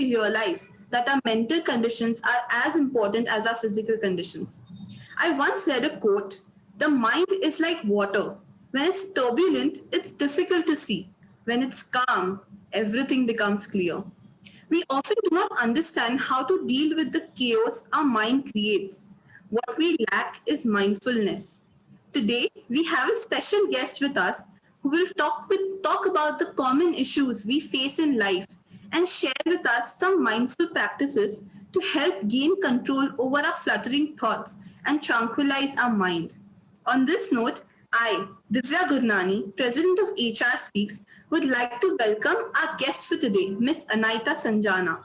we realize that our mental conditions are as important as our physical conditions. I once read a quote: "The mind is like water. When it's turbulent, it's difficult to see. When it's calm, everything becomes clear." We often do not understand how to deal with the chaos our mind creates. What we lack is mindfulness. Today, we have a special guest with us who will talk about the common issues we face in life and share with us some mindful practices to help gain control over our fluttering thoughts and tranquilize our mind. On this note, I, Divya Gurnani, President of HR Speaks, would like to welcome our guest for today, Ms.Anahita Sanjana.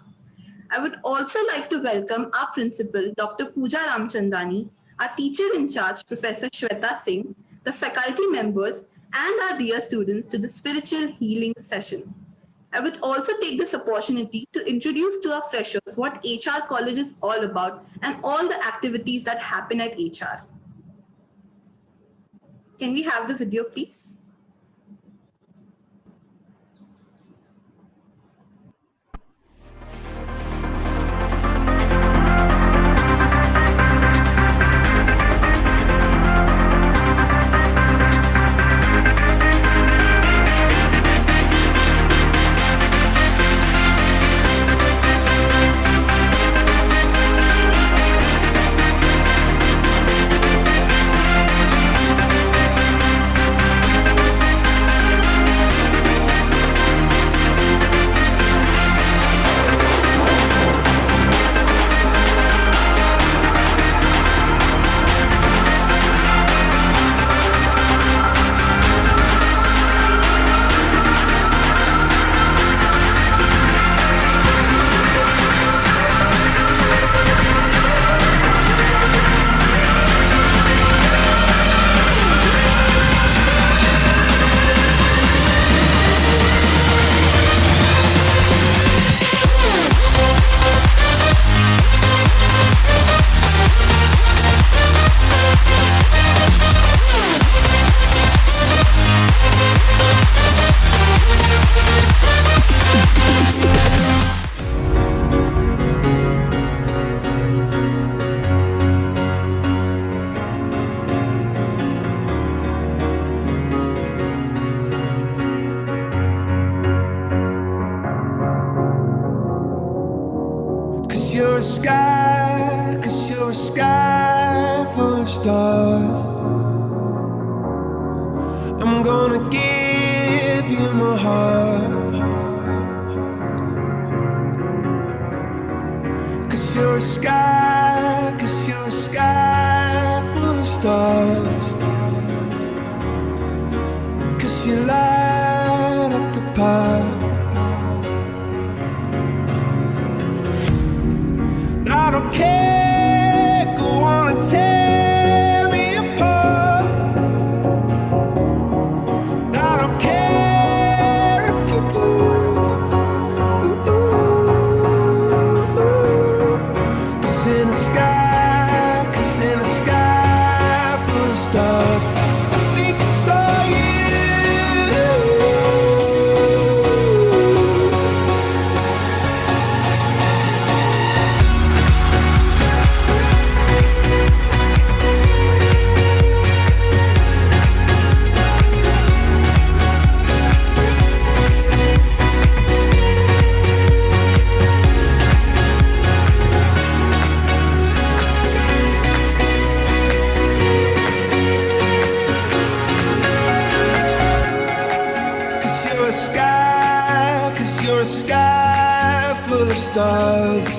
I would also like to welcome our principal, Dr. Pooja Ramchandani, our teacher in charge, Professor Shweta Singh, the faculty members, and our dear students to the spiritual healing session. I would also take this opportunity to introduce to our freshers what H.R.College is all about and all the activities that happen at HR. Can we have the video, please? You're a sky full of stars. I'm gonna give you my heart. 'Cause you're a sky full of stars. 'Cause you light up the park. I don't care, go on and tear me apart. I don't care if you do. Cause in the sky full of stars, I think I saw you. You're a sky full of stars.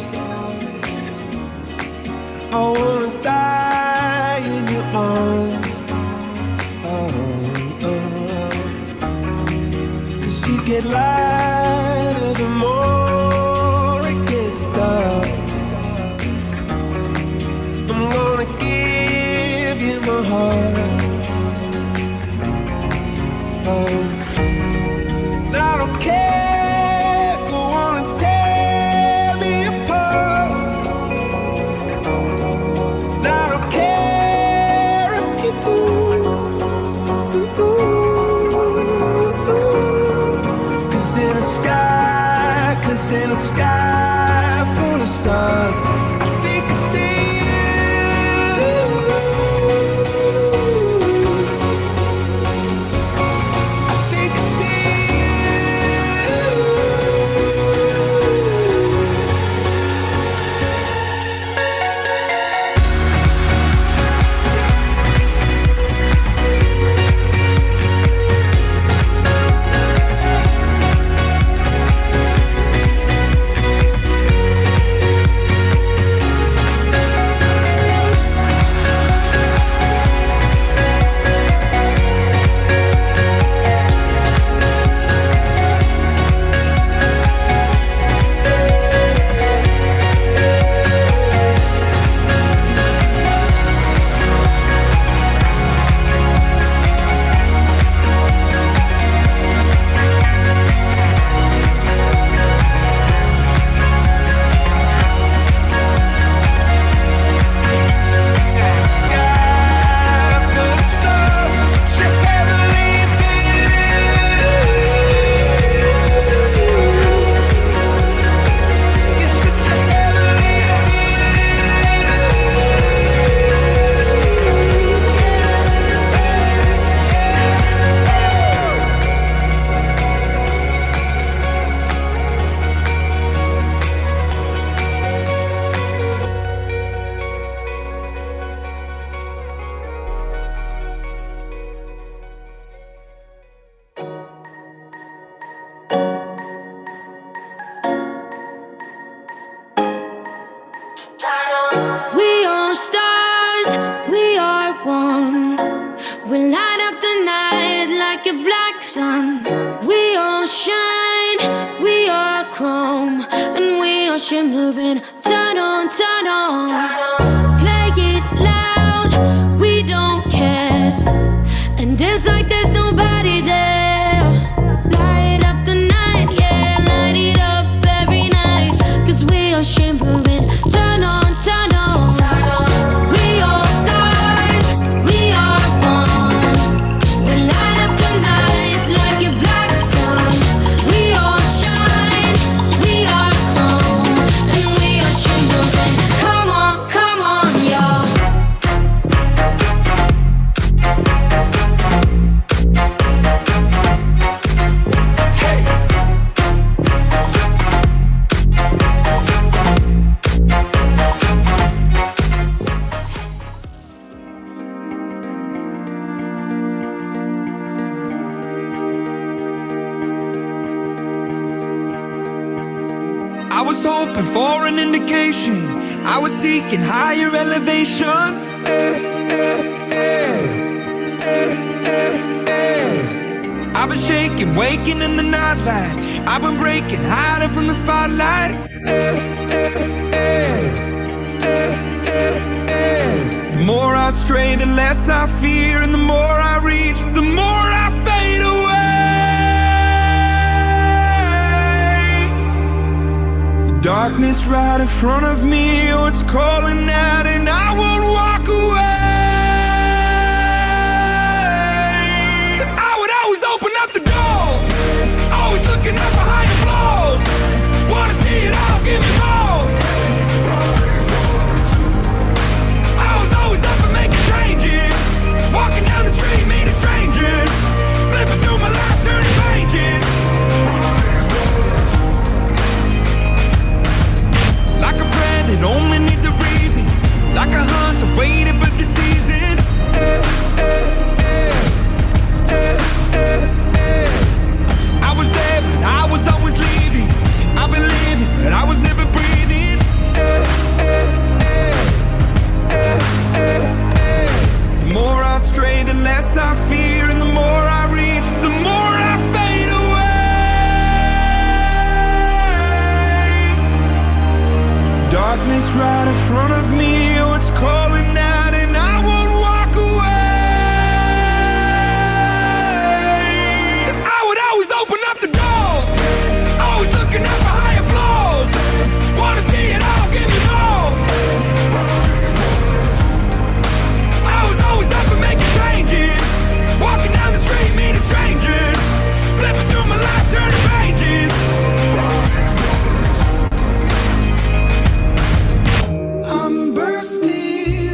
I wanna die in your arms. Oh, oh. 'Cause you get lighter the more it gets dark. I'm gonna give you my heart. Oh, I don't care. I sun. We all shine, we are chrome, and we are shimmering. Turn on, turn on. Play it loud, we don't care. And dance like there's nobody there. Light up the night, yeah, light it up every night. 'Cause we are shimmering. Turn on, turn on. We are stars, we are one. We light up the night like a black sun. We all shine, we are chrome, and we are shimmering. Come on, y'all. I was hoping for an indication. I was seeking higher elevation. I've been shaking, waking in the nightlight. I've been breaking, hiding from the spotlight. The more I stray, the less I fear. And the more I reach, the more I fade away. Darkness right in front of me, oh, it's calling out, and I won't walk away. I would always open up the door, always looking up for higher floors. Wanna see it all, give me more. I was always up for making changes, walking down the street, meeting strangers, flipping through my life, turning pages. Like a prayer that only needs a reason, like a hunter waiting for the season. I was there, but I was always leaving. I've been living, but I was never breathing. The more I stray, the less I fear, and the more I reach, the more I fade away. Darkness right in front of me, oh, it's calling out, and I won't walk away. I would always open up the door, always looking up for higher floors. Wanna see it all, give me more. I was always up for making changes, walking down the street, meeting strangers, flipping through my life, turning pages. I'm bursting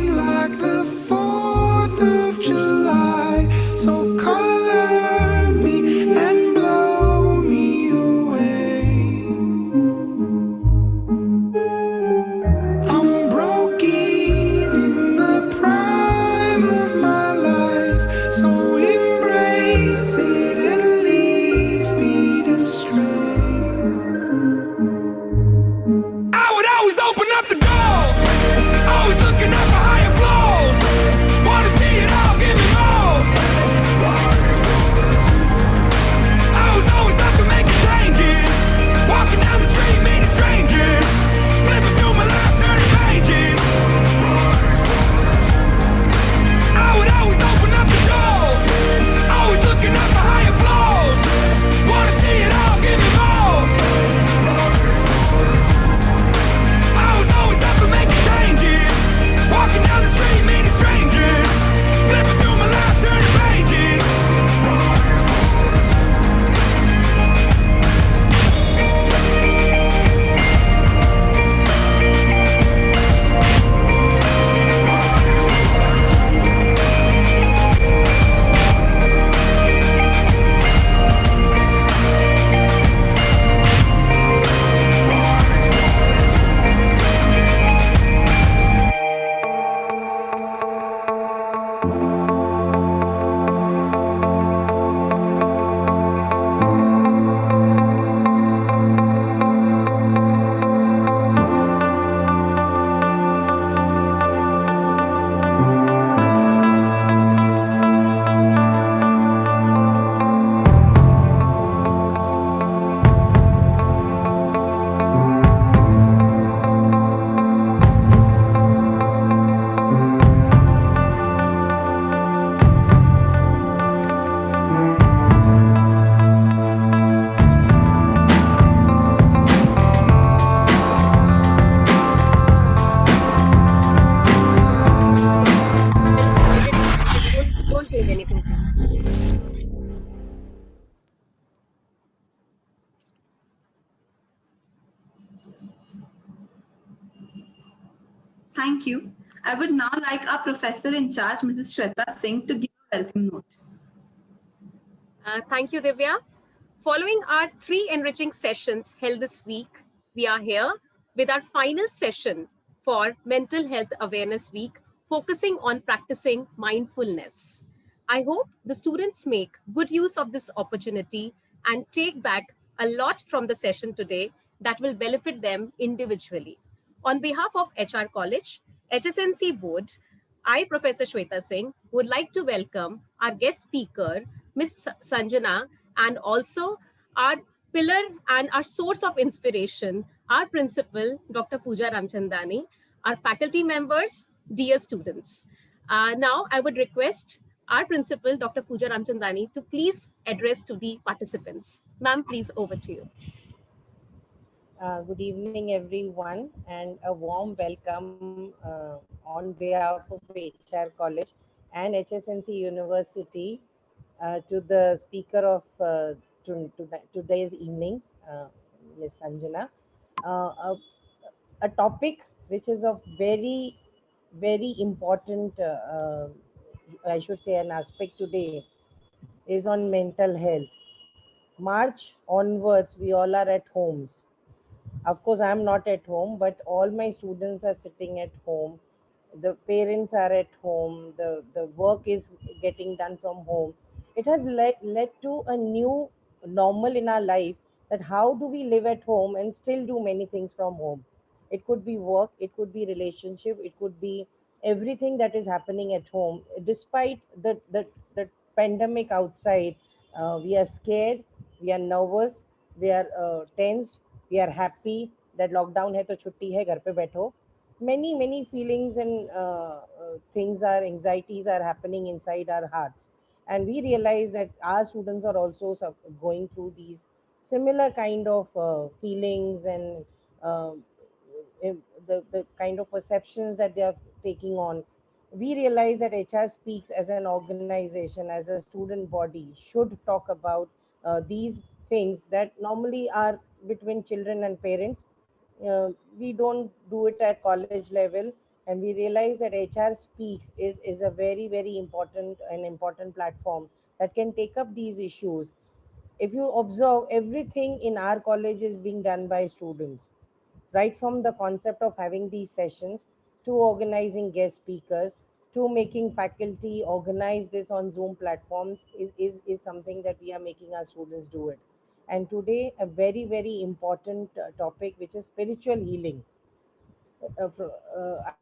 Thank you. I would now like our professor in charge, Mrs. Shweta Singh, to give a welcome note. Thank you, Divya. Following our three enriching sessions held this week, we are here with our final session for Mental Health Awareness Week, focusing on practicing mindfulness. I hope the students make good use of this opportunity and take back a lot from the session today that will benefit them individually. On behalf of HR College, HSNC Board, I, Professor Shweta Singh, would like to welcome our guest speaker, Ms. Sanjana, and also our pillar and our source of inspiration, our principal, Dr. Pooja Ramchandani, our faculty members, dear students. Now, I would request our principal, Dr. Pooja Ramchandani, to please address to the participants. Ma'am, please over to you. Good evening, everyone, and a warm welcome on behalf of HR College and HSNC University to the speaker of today's evening, Ms. Sanjana. A topic which is of very important, I should say, an aspect today is on mental health. March onwards, we all are at homes. Of course, I'm not at home, but all my students are sitting at home. The parents are at home. The work is getting done from home. It has led to a new normal in our life, that how do we live at home and still do many things from home. It could be work, it could be relationship, it could be everything that is happening at home. Despite the pandemic outside, we are scared, we are nervous, we are tensed, we are happy that lockdown hai to chutti hai, ghar pe baitho. Many feelings and things, are anxieties are happening inside our hearts, and we realize that our students are also going through these similar kind of feelings, and uh, the kind of perceptions that they are taking on. We realize that HR Speaks as an organization, as a student body, should talk about these things that normally are between children and parents. We don't do it at college level, and we realize that HR Speaks is a very important platform that can take up these issues. If you observe, everything in our college is being done by students, right from the concept of having these sessions, to organizing guest speakers, to making faculty organize this on Zoom platforms, is something that we are making our students do it. And today, a very important topic, which is spiritual healing.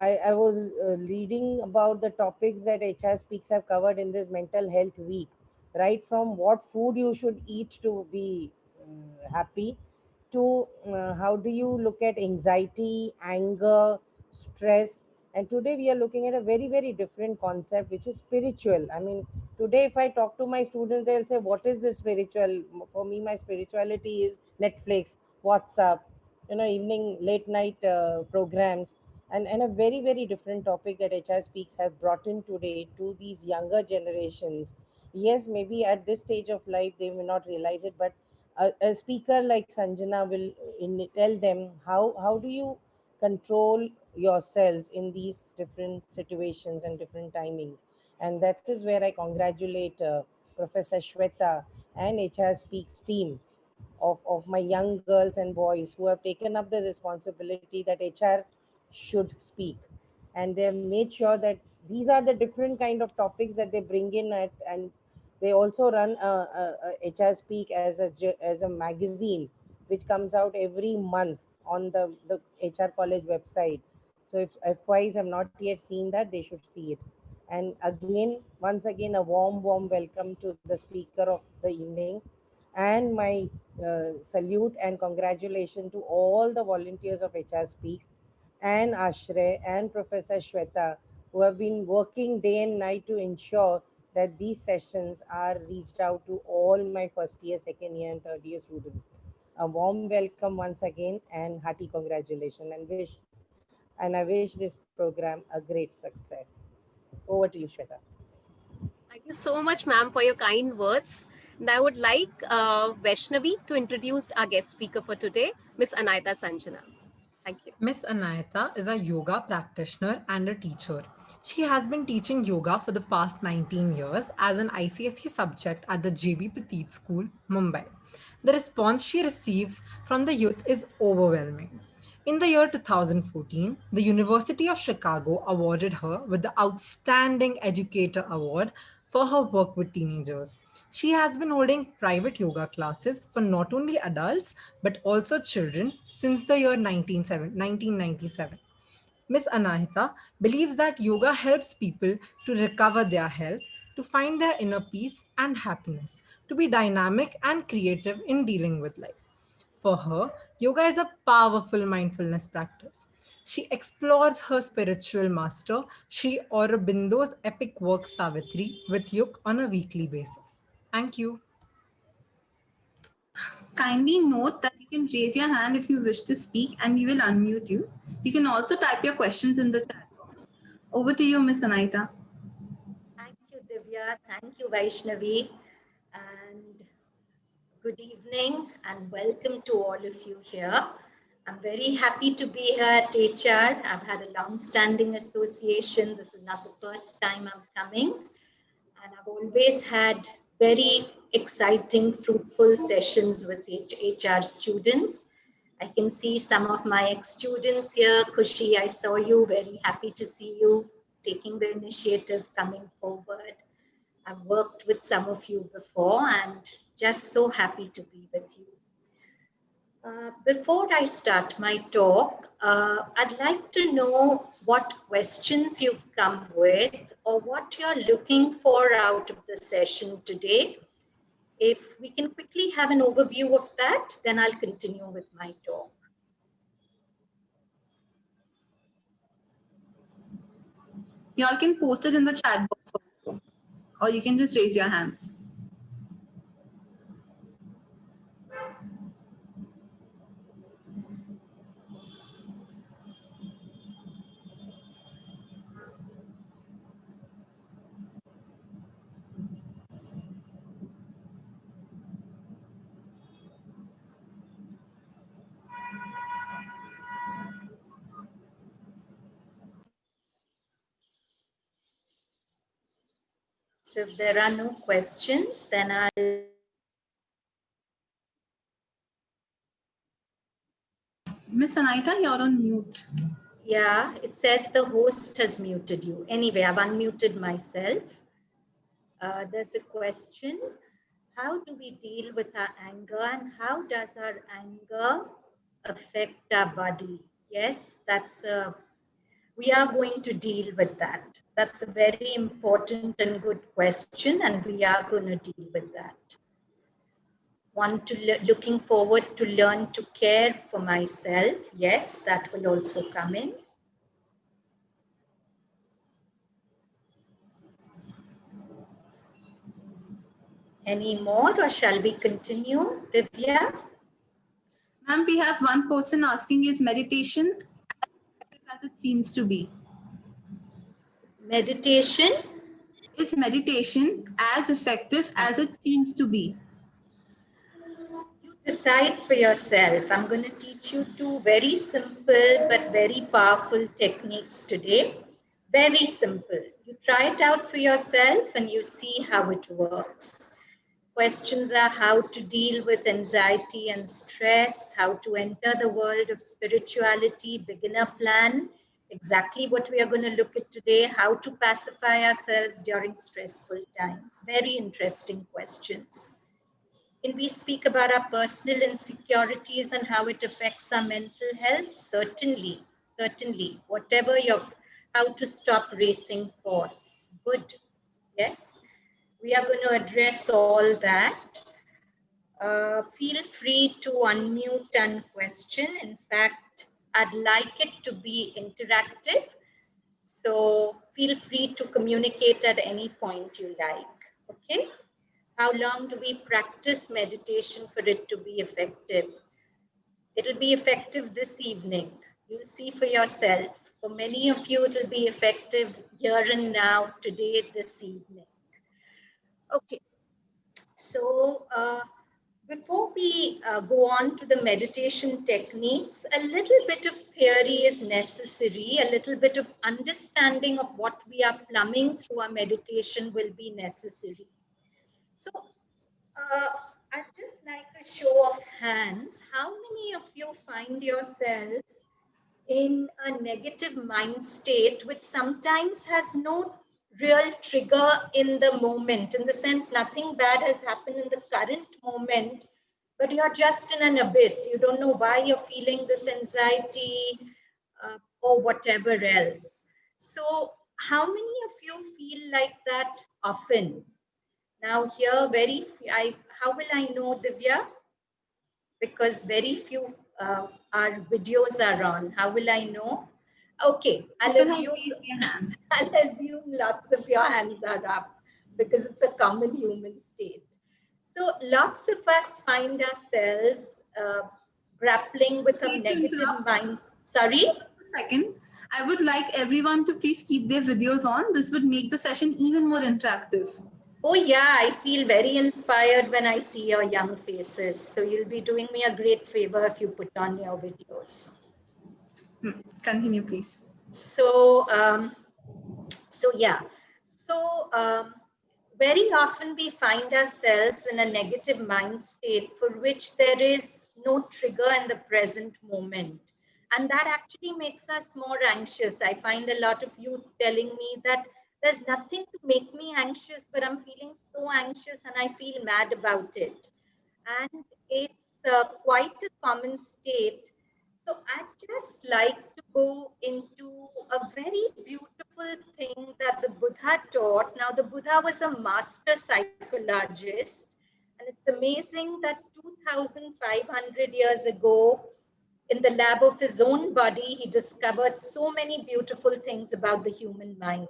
I was reading about the topics that HR Speaks have covered in this mental health week, right from what food you should eat to be happy, to how do you look at anxiety, anger, stress. And today we are looking at a very different concept, which is spiritual. I mean, today if I talk to my students, they'll say, what is this spiritual? For me, my spirituality is Netflix, WhatsApp, evening late night programs, and a very different topic that HR Speaks have brought in today to these younger generations. Yes, maybe at this stage of life they may not realize it, but a speaker like Sanjana will tell them how do you control yourselves in these different situations and different timings. And that is where I congratulate Professor Shweta and HR Speaks team of my young girls and boys who have taken up the responsibility that HR should speak. And they have made sure that these are the different kind of topics that they bring in and they also run HR Speak as a magazine which comes out every month on the HR College website. So if FYs have not yet seen that, they should see it. And again, once again, a warm welcome to the speaker of the evening, and my salute and congratulations to all the volunteers of HR Speaks, and Ashray and Professor Shweta, who have been working day and night to ensure that these sessions are reached out to all my first year, second year, and third year students. A warm welcome once again and hearty congratulations, and I wish this program a great success. Over to you, Shweta. Thank you so much, ma'am, for your kind words. And I would like Vaishnavi to introduce our guest speaker for today, Ms. Anahita Sanjana. Thank you. Ms. Anahita is a yoga practitioner and a teacher. She has been teaching yoga for the past 19 years as an ICSE subject at the JB Petit School, Mumbai. The response she receives from the youth is overwhelming. In the year 2014, the University of Chicago awarded her with the Outstanding Educator Award for her work with teenagers. She has been holding private yoga classes for not only adults but also children since the year 1997. Ms. Anahita believes that yoga helps people to recover their health, to find their inner peace and happiness, to be dynamic and creative in dealing with life. For her, yoga is a powerful mindfulness practice. She explores her spiritual master, Sri Aurobindo's epic work Savitri, with yoga on a weekly basis. Thank you. Kindly note that you can raise your hand if you wish to speak and we will unmute you. You can also type your questions in the chat box. Over to you, Ms. Anahita. Thank you, Divya. Thank you, Vaishnavi. And good evening and welcome to all of you here. I'm very happy to be here at HR. I've had a long-standing association. This is not the first time I'm coming. And I've always had very exciting, fruitful sessions with HR students. I can see some of my ex-students here. Kushi, I saw you. Very happy to see you taking the initiative, coming forward. I've worked with some of you before and just so happy to be with you. Before I start my talk, I'd like to know what questions you've come with or what you're looking for out of the session today. If we can quickly have an overview of that, then I'll continue with my talk. You all can post it in the chat box also, or you can just raise your hands. So if there are no questions, then I'll. Miss Anahita, you're on mute. Yeah, it says the host has muted you. Anyway, I've unmuted myself. There's a question. How do we deal with our anger and how does our anger affect our body? Yes, we are going to deal with that. That's a very important and good question and we are going to deal with that. Looking forward to learn to care for myself. Yes, that will also come in. Any more or shall we continue, Divya? Ma'am, we have one person asking, is meditation as it seems to be? Meditation? Is meditation as effective as it seems to be? You decide for yourself. I'm going to teach you two very simple but very powerful techniques today. Very simple. You try it out for yourself and you see how it works. Questions are how to deal with anxiety and stress, how to enter the world of spirituality, beginner plan, exactly what we are going to look at today, how to pacify ourselves during stressful times. Very interesting questions. Can we speak about our personal insecurities and how it affects our mental health? Certainly, certainly. Whatever how to stop racing thoughts. Good. Yes. We are going to address all that. Feel free to unmute and question. In fact, I'd like it to be interactive. So feel free to communicate at any point you like. Okay? How long do we practice meditation for it to be effective? It'll be effective this evening. You'll see for yourself. For many of you, it'll be effective here and now, today, this evening. Okay. So Before we go on to the meditation techniques, a little bit of theory is necessary, a little bit of understanding of what we are plumbing through our meditation will be necessary. So, I'd just like a show of hands. How many of you find yourselves in a negative mind state, which sometimes has no real trigger in the moment, in the sense nothing bad has happened in the current moment, but you're just in an abyss. You don't know why you're feeling this anxiety or whatever else. So, how many of you feel like that often? Now, here, how will I know, Divya? Because very few our videos are on. How will I know? Okay, I'll People have assume raised their hands. I'll assume lots of your hands are up because it's a common human state. So lots of us find ourselves grappling with a Sorry to negative interrupt. minds. Sorry? A second. I would like everyone to please keep their videos on. This would make the session even more interactive. Oh yeah, I feel very inspired when I see your young faces. So you'll be doing me a great favor if you put on your videos. Continue, please. So, so yeah, so very often we find ourselves in a negative mind state for which there is no trigger in the present moment. And that actually makes us more anxious. I find a lot of youth telling me that there's nothing to make me anxious, but I'm feeling so anxious and I feel mad about it. And it's quite a common state. So I'd just like to go into a very beautiful thing that the Buddha taught. Now, the Buddha was a master psychologist, and it's amazing that 2,500 years ago, in the lab of his own body, he discovered so many beautiful things about the human mind.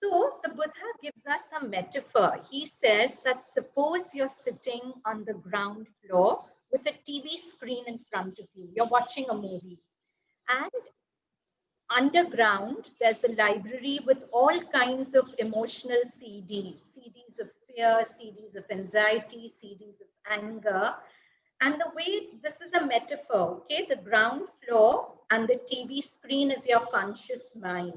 So the Buddha gives us a metaphor. He says that suppose you're sitting on the ground floor with a TV screen in front of you. You're watching a movie. And underground, there's a library with all kinds of emotional CDs of fear, CDs of anxiety, CDs of anger. And the way this is a metaphor, okay, the ground floor and the TV screen is your conscious mind.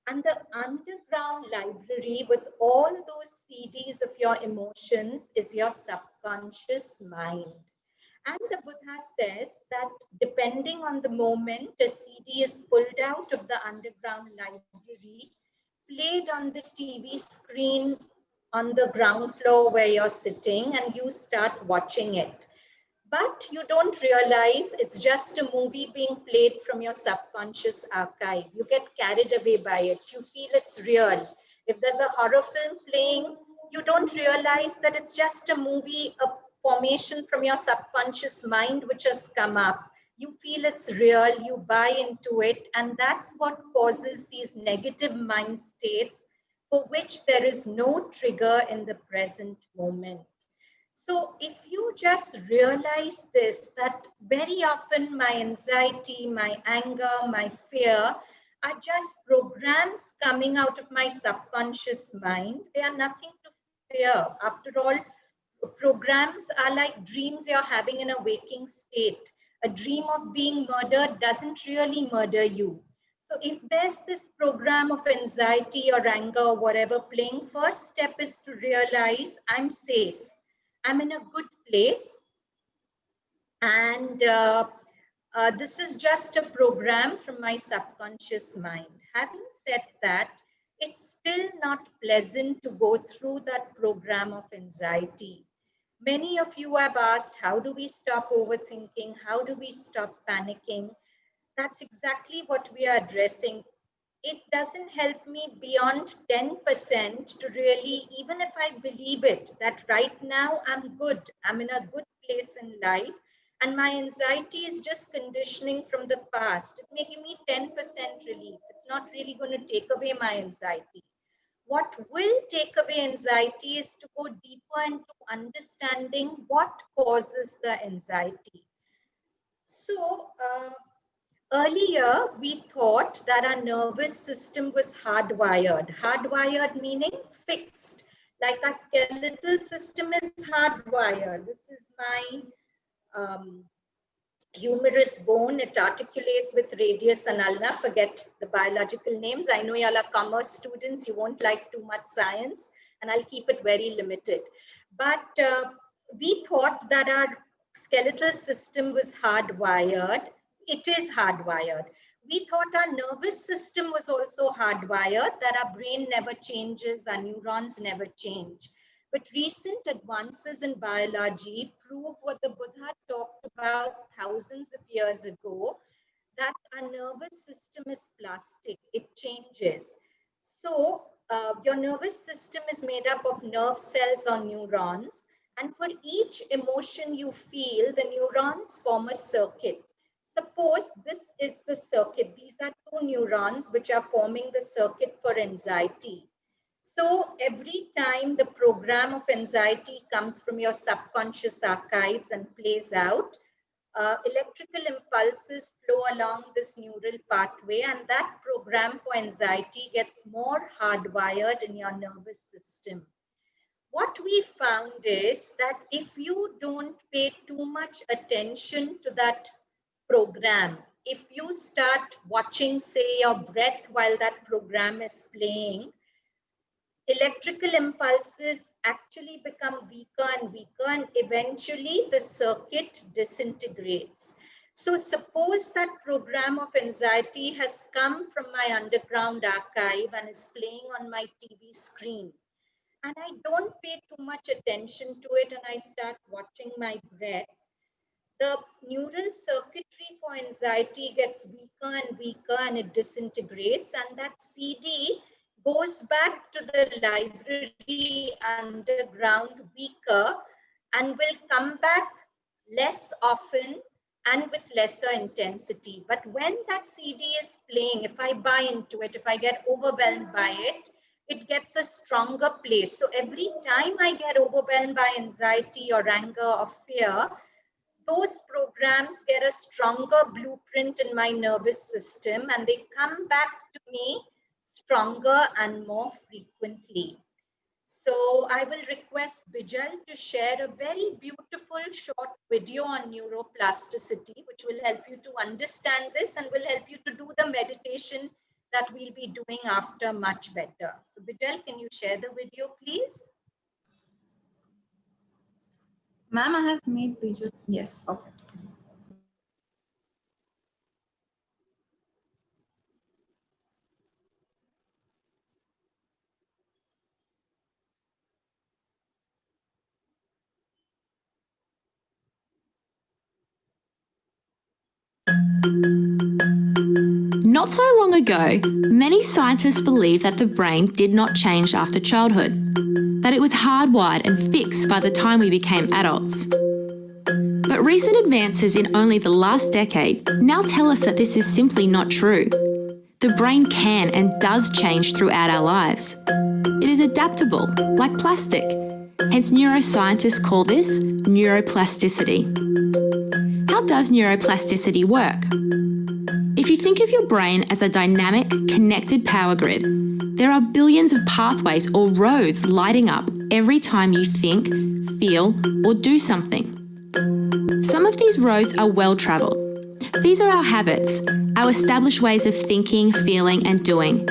And the underground library with all those CDs of your emotions is your subconscious mind. And the Buddha says that depending on the moment, a CD is pulled out of the underground library, played on the TV screen on the ground floor where you're sitting, and you start watching it. But you don't realize it's just a movie being played from your subconscious archive. You get carried away by it. You feel it's real. If there's a horror film playing, you don't realize that it's just a movie, a formation from your subconscious mind which has come up. You feel it's real, you buy into it, and that's what causes these negative mind states for which there is no trigger in the present moment. So if you just realize this, that very often my anxiety, my anger, my fear are just programs coming out of my subconscious mind. They are nothing to fear. After all, programs are like dreams you're having in a waking state. A dream of being murdered doesn't really murder you. So if there's this program of anxiety or anger or whatever playing, first step is to realize I'm safe. I'm in a good place, and this is just a program from my subconscious mind. Having said that, it's still not pleasant to go through that program of anxiety. Many of you have asked, how do we stop overthinking? How do we stop panicking? That's exactly what we are addressing. It doesn't help me beyond 10% to really, even if I believe it, that right now I'm good, I'm in a good place in life, and my anxiety is just conditioning from the past. It may give me 10% relief. It's not really going to take away my anxiety. What will take away anxiety is to go deeper into understanding what causes the anxiety. So, earlier, we thought that our nervous system was hardwired. Hardwired meaning fixed. Like our skeletal system is hardwired. This is my humerus bone. It articulates with radius and ulna. Forget the biological names. I know y'all are commerce students. You won't like too much science, and I'll keep it very limited. But we thought that our skeletal system was hardwired. It is hardwired. We thought our nervous system was also hardwired, that our brain never changes, our neurons never change. But recent advances in biology prove what the Buddha talked about thousands of years ago, that our nervous system is plastic, it changes. So your nervous system is made up of nerve cells or neurons, and for each emotion you feel, the neurons form a circuit. Suppose this is the circuit. These are two neurons which are forming the circuit for anxiety. So every time the program of anxiety comes from your subconscious archives and plays out, electrical impulses flow along this neural pathway, and that program for anxiety gets more hardwired in your nervous system. What we found is that if you don't pay too much attention to that program, if you start watching, say, your breath while that program is playing, electrical impulses actually become weaker and weaker, and eventually the circuit disintegrates. So suppose that program of anxiety has come from my underground archive and is playing on my TV screen, and I don't pay too much attention to it and I start watching my breath. The neural circuitry for anxiety gets weaker and weaker and it disintegrates, and that CD goes back to the library underground weaker and will come back less often and with lesser intensity. But when that CD is playing, if I buy into it, if I get overwhelmed by it, it gets a stronger place. So every time I get overwhelmed by anxiety or anger or fear, those programs get a stronger blueprint in my nervous system and they come back to me stronger and more frequently. So I will request Bijal to share a very beautiful short video on neuroplasticity, which will help you to understand this and will help you to do the meditation that we'll be doing after much better. So Bijal, can you share the video, please? Ma'am, I have made visual. Yes. Okay. Not so long ago, many scientists believed that the brain did not change after childhood, that it was hardwired and fixed by the time we became adults. But recent advances in only the last decade now tell us that this is simply not true. The brain can and does change throughout our lives. It is adaptable, like plastic. Hence, neuroscientists call this neuroplasticity. How does neuroplasticity work? If you think of your brain as a dynamic, connected power grid, there are billions of pathways or roads lighting up every time you think, feel, or do something. Some of these roads are well-travelled. These are our habits, our established ways of thinking, feeling, and doing.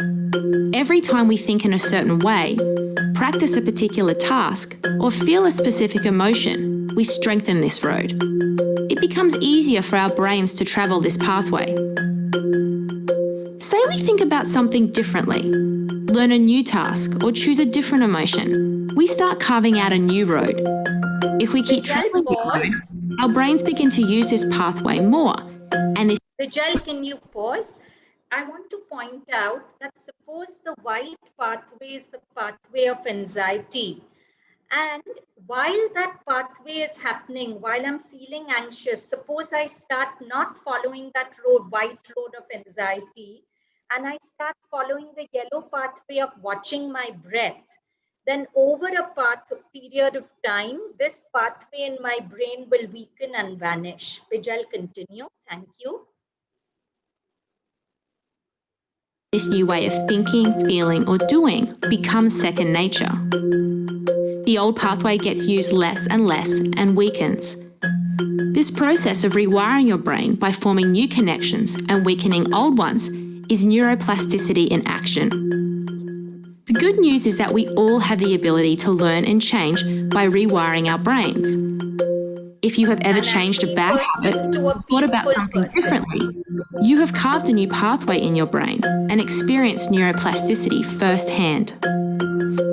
Every time we think in a certain way, practice a particular task, or feel a specific emotion, we strengthen this road. It becomes easier for our brains to travel this pathway. Say we think about something differently, learn a new task, or choose a different emotion. We start carving out a new road. If we keep traveling this road, our brains begin to use this pathway more. And this Vijay, can you pause? I want to point out that suppose the white pathway is the pathway of anxiety. And while that pathway is happening, while I'm feeling anxious, suppose I start not following that road, white road of anxiety, and I start following the yellow pathway of watching my breath, then over a period of time, this pathway in my brain will weaken and vanish. Vijay, continue. Thank you. new way of thinking, feeling, or doing becomes second nature. The old pathway gets used less and less and weakens. This process of rewiring your brain by forming new connections and weakening old ones is neuroplasticity in action. The good news is that we all have the ability to learn and change by rewiring our brains. If you have ever changed a bad habit or thought about something differently, you have carved a new pathway in your brain and experienced neuroplasticity firsthand.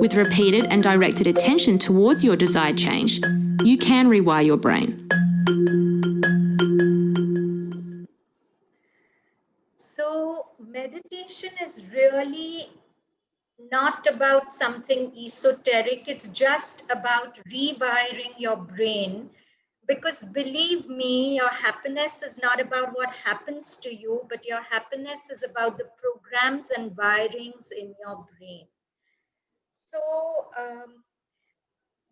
With repeated and directed attention towards your desired change, you can rewire your brain. So meditation is really not about something esoteric. It's just about rewiring your brain. Because believe me, your happiness is not about what happens to you, but your happiness is about the programs and wirings in your brain. So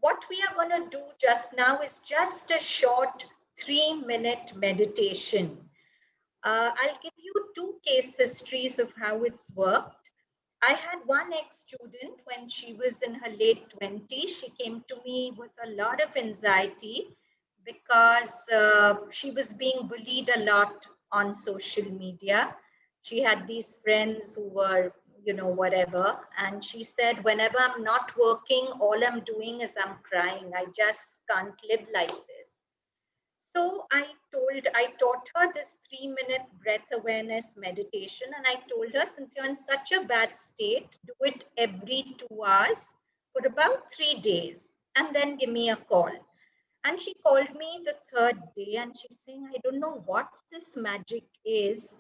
what we are going to do just now is just a short 3-minute meditation. I'll give you 2 case histories of how it's worked. I had one ex-student when she was in her late 20s. She came to me with a lot of anxiety because she was being bullied a lot on social media. She had these friends who were, whatever. And she said, whenever I'm not working, all I'm doing is I'm crying. I just can't live like this. So I taught her this 3-minute breath awareness meditation. And I told her, since you're in such a bad state, do it every 2 hours for about 3 days and then give me a call. And she called me the 3rd day and she's saying, I don't know what this magic is.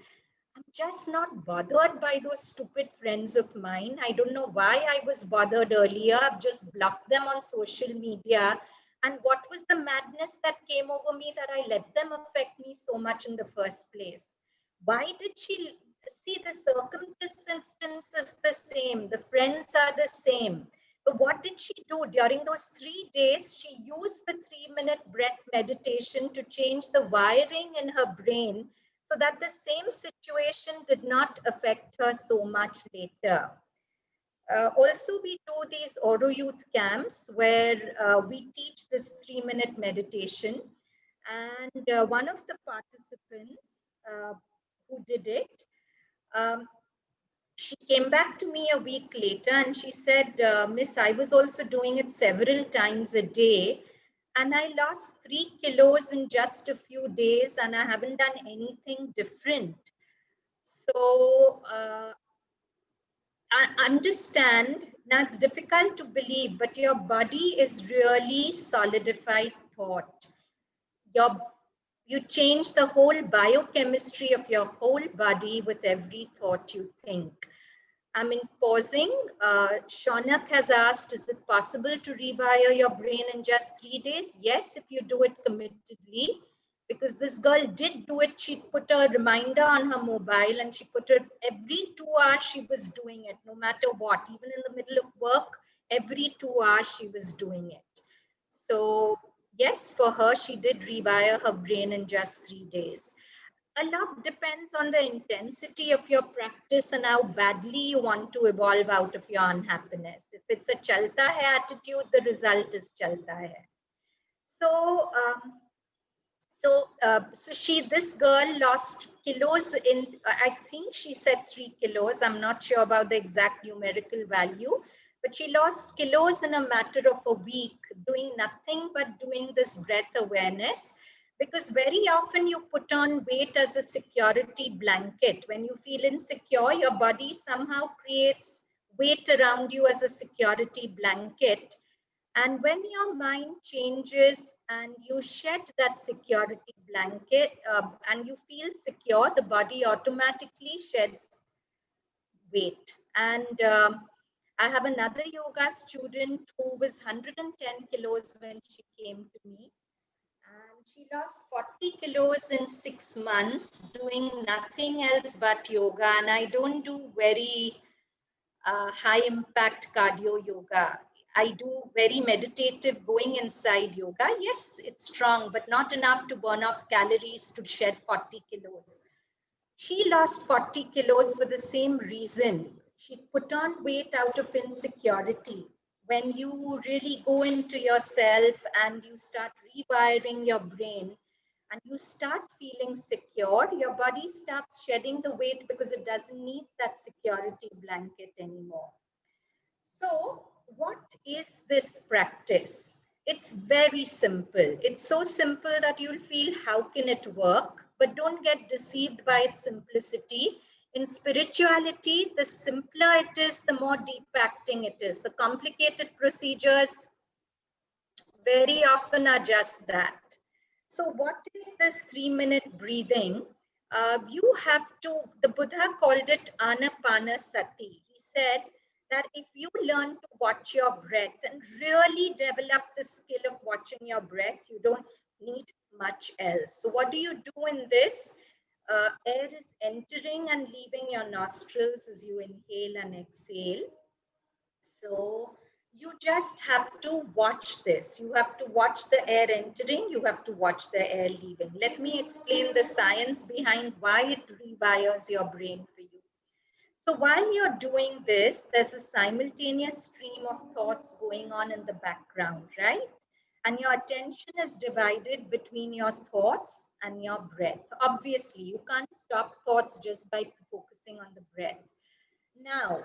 I'm just not bothered by those stupid friends of mine. I don't know why I was bothered earlier. I've just blocked them on social media. And what was the madness that came over me that I let them affect me so much in the first place? Why did she see the circumstances is the same? The friends are the same. But what did she do during those 3 days? She used the 3-minute breath meditation to change the wiring in her brain so that the same situation did not affect her so much later. Also, we do these Oro Youth camps where we teach this 3-minute meditation. And one of the participants who did it, she came back to me a week later and she said, Miss, I was also doing it several times a day. And I lost 3 kilos in just a few days and I haven't done anything different. So I understand, now it's difficult to believe, but your body is really solidified thought. You change the whole biochemistry of your whole body with every thought you think. I mean, pausing, Shaunak has asked, is it possible to rewire your brain in just 3 days? Yes, if you do it committedly, because this girl did do it. She put a reminder on her mobile and she put it every 2 hours she was doing it, no matter what, even in the middle of work, every 2 hours she was doing it. So yes, for her, she did rewire her brain in just 3 days. A lot depends on the intensity of your practice and how badly you want to evolve out of your unhappiness. If it's a chalta hai attitude, the result is chalta hai. So, this girl lost kilos in, I think she said 3 kilos. I'm not sure about the exact numerical value, but she lost kilos in a matter of a week, doing nothing but doing this breath awareness. Because very often you put on weight as a security blanket. When you feel insecure, your body somehow creates weight around you as a security blanket. And when your mind changes and you shed that security blanket and you feel secure, the body automatically sheds weight. And I have another yoga student who was 110 kilos when she came to me. And she lost 40 kilos in 6 months doing nothing else but yoga. And I don't do very high impact cardio yoga. I do very meditative going inside yoga. Yes, it's strong, but not enough to burn off calories to shed 40 kilos. She lost 40 kilos for the same reason. She put on weight out of insecurity. when you really go into yourself and you start rewiring your brain and you start feeling secure, your body starts shedding the weight because it doesn't need that security blanket anymore. So, what is this practice? It's very simple. It's so simple that you'll feel, how can it work? But don't get deceived by its simplicity. In spirituality, the simpler it is, the more deep acting it is. The complicated procedures very often are just that. So, what is this 3-minute breathing? You have to, the Buddha called it Anapanasati. He said that if you learn to watch your breath and really develop the skill of watching your breath, you don't need much else. So, what do you do in this? Air is entering and leaving your nostrils as you inhale and exhale. So you just have to watch this. You have to watch the air entering, you have to watch the air leaving. Let me explain the science behind why it rewires your brain for you. So while you're doing this, there's a simultaneous stream of thoughts going on in the background, right? And your attention is divided between your thoughts and your breath. Obviously, you can't stop thoughts just by focusing on the breath. Now,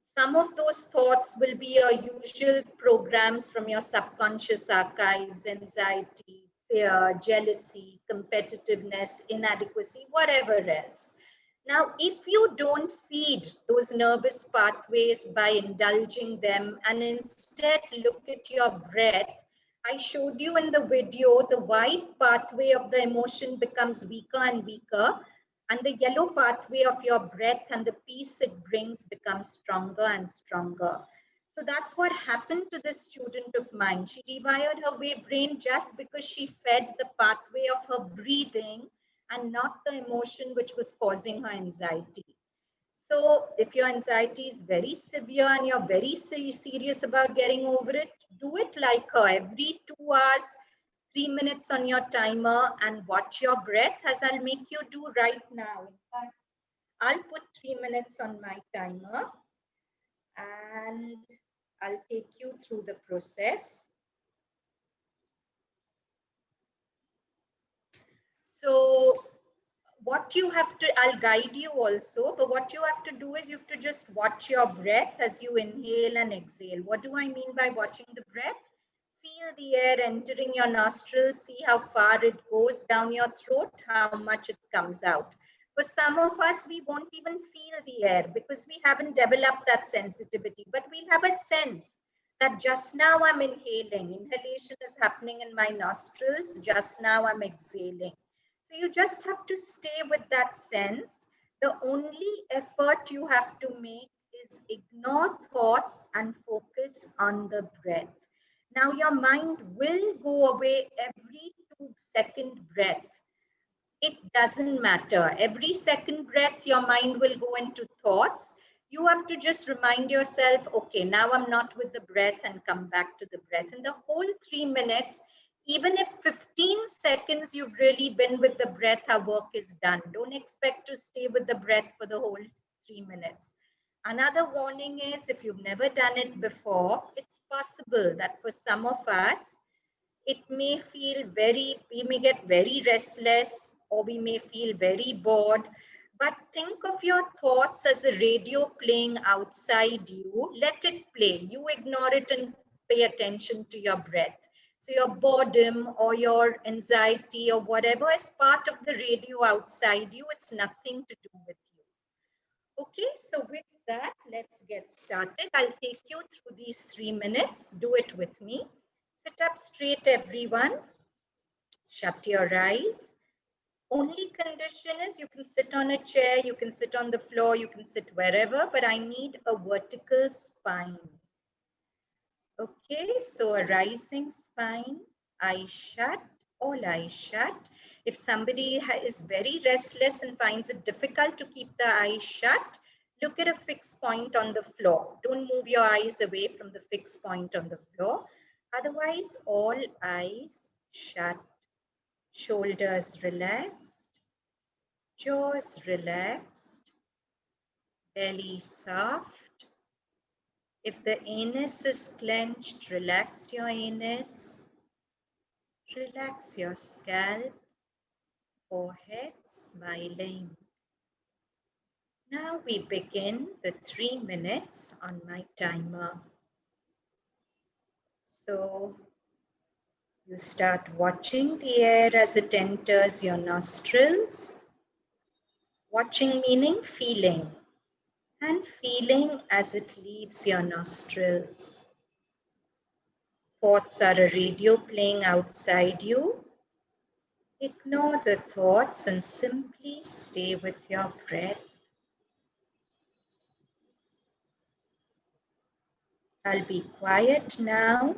some of those thoughts will be your usual programs from your subconscious archives, anxiety, fear, jealousy, competitiveness, inadequacy, whatever else. Now, if you don't feed those nervous pathways by indulging them and instead look at your breath, I showed you in the video, the white pathway of the emotion becomes weaker and weaker, and the yellow pathway of your breath and the peace it brings becomes stronger and stronger. So that's what happened to this student of mine. She rewired her brain just because she fed the pathway of her breathing and not the emotion which was causing her anxiety. So if your anxiety is very severe and you're very serious about getting over it, do it like her. Every 2 hours, 3 minutes on your timer and watch your breath, as I'll make you do right now. In fact, I'll put 3 minutes on my timer and I'll take you through the process. So what you have to, I'll guide you also, but what you have to do is you have to just watch your breath as you inhale and exhale. What do I mean by watching the breath? Feel the air entering your nostrils, see how far it goes down your throat, how much it comes out. For some of us, we won't even feel the air because we haven't developed that sensitivity, but we have a sense that just now I'm inhaling. Inhalation is happening in my nostrils, just now I'm exhaling. So you just have to stay with that sense. The only effort you have to make is ignore thoughts and focus on the breath. Now your mind will go away every 2-second breath. It doesn't matter. Every second breath, your mind will go into thoughts. You have to just remind yourself, okay, now I'm not with the breath, and come back to the breath. In the whole 3 minutes, even if 15 seconds you've really been with the breath, our work is done. Don't expect to stay with the breath for the whole 3 minutes. Another warning is, if you've never done it before, it's possible that for some of us, it may feel we may get very restless, or we may feel very bored. But think of your thoughts as a radio playing outside you. Let it play. You ignore it and pay attention to your breath. So your boredom or your anxiety or whatever is part of the radio outside you. It's nothing to do with you. Okay, so with that, let's get started. I'll take you through these 3 minutes. Do it with me. Sit up straight, everyone. Shut your eyes. Only condition is you can sit on a chair, you can sit on the floor, you can sit wherever, but I need a vertical spine. Okay, so a rising spine, eyes shut, all eyes shut. If somebody is very restless and finds it difficult to keep the eyes shut, look at a fixed point on the floor. Don't move your eyes away from the fixed point on the floor. Otherwise, all eyes shut, shoulders relaxed, jaws relaxed, belly soft, If the anus is clenched, relax your anus. Relax your scalp, forehead, smiling. Now we begin the 3 minutes on my timer. So you start watching the air as it enters your nostrils. Watching meaning feeling, and feeling as it leaves your nostrils. Thoughts are a radio playing outside you. Ignore the thoughts and simply stay with your breath. I'll be quiet now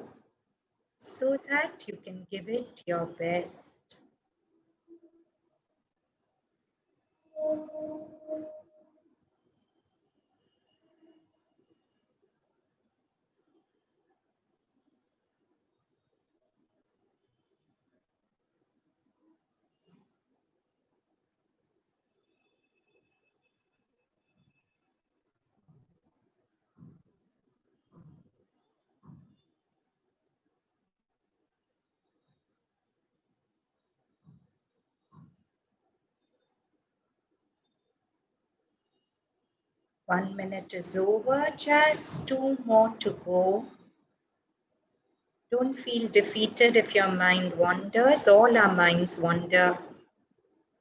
so that you can give it your best. One minute is over, just 2 more to go. Don't feel defeated if your mind wanders. All our minds wander.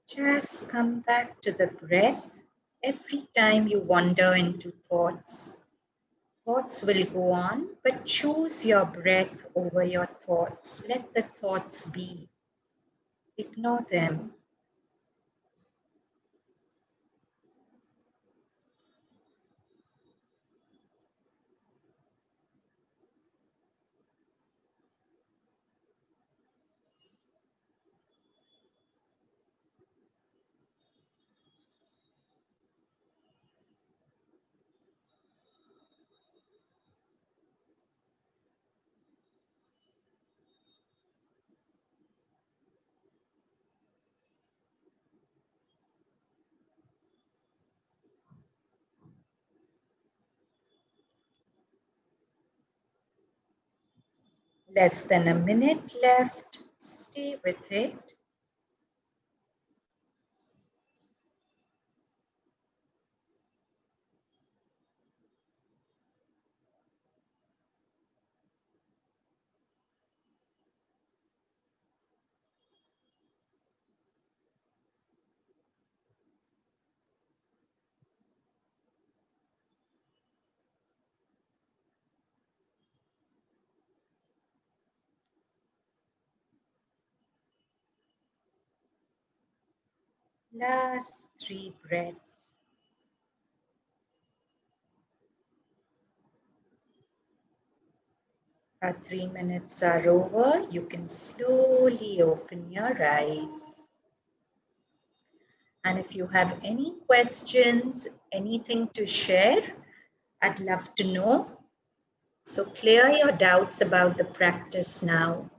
Just come back to the breath every time you wander into thoughts. Thoughts will go on, but choose your breath over your thoughts. Let the thoughts be. Ignore them. Less than a minute left. Stay with it. Last 3 breaths. Our 3 minutes are over. You can slowly open your eyes. And if you have any questions, anything to share, I'd love to know. So clear your doubts about the practice now.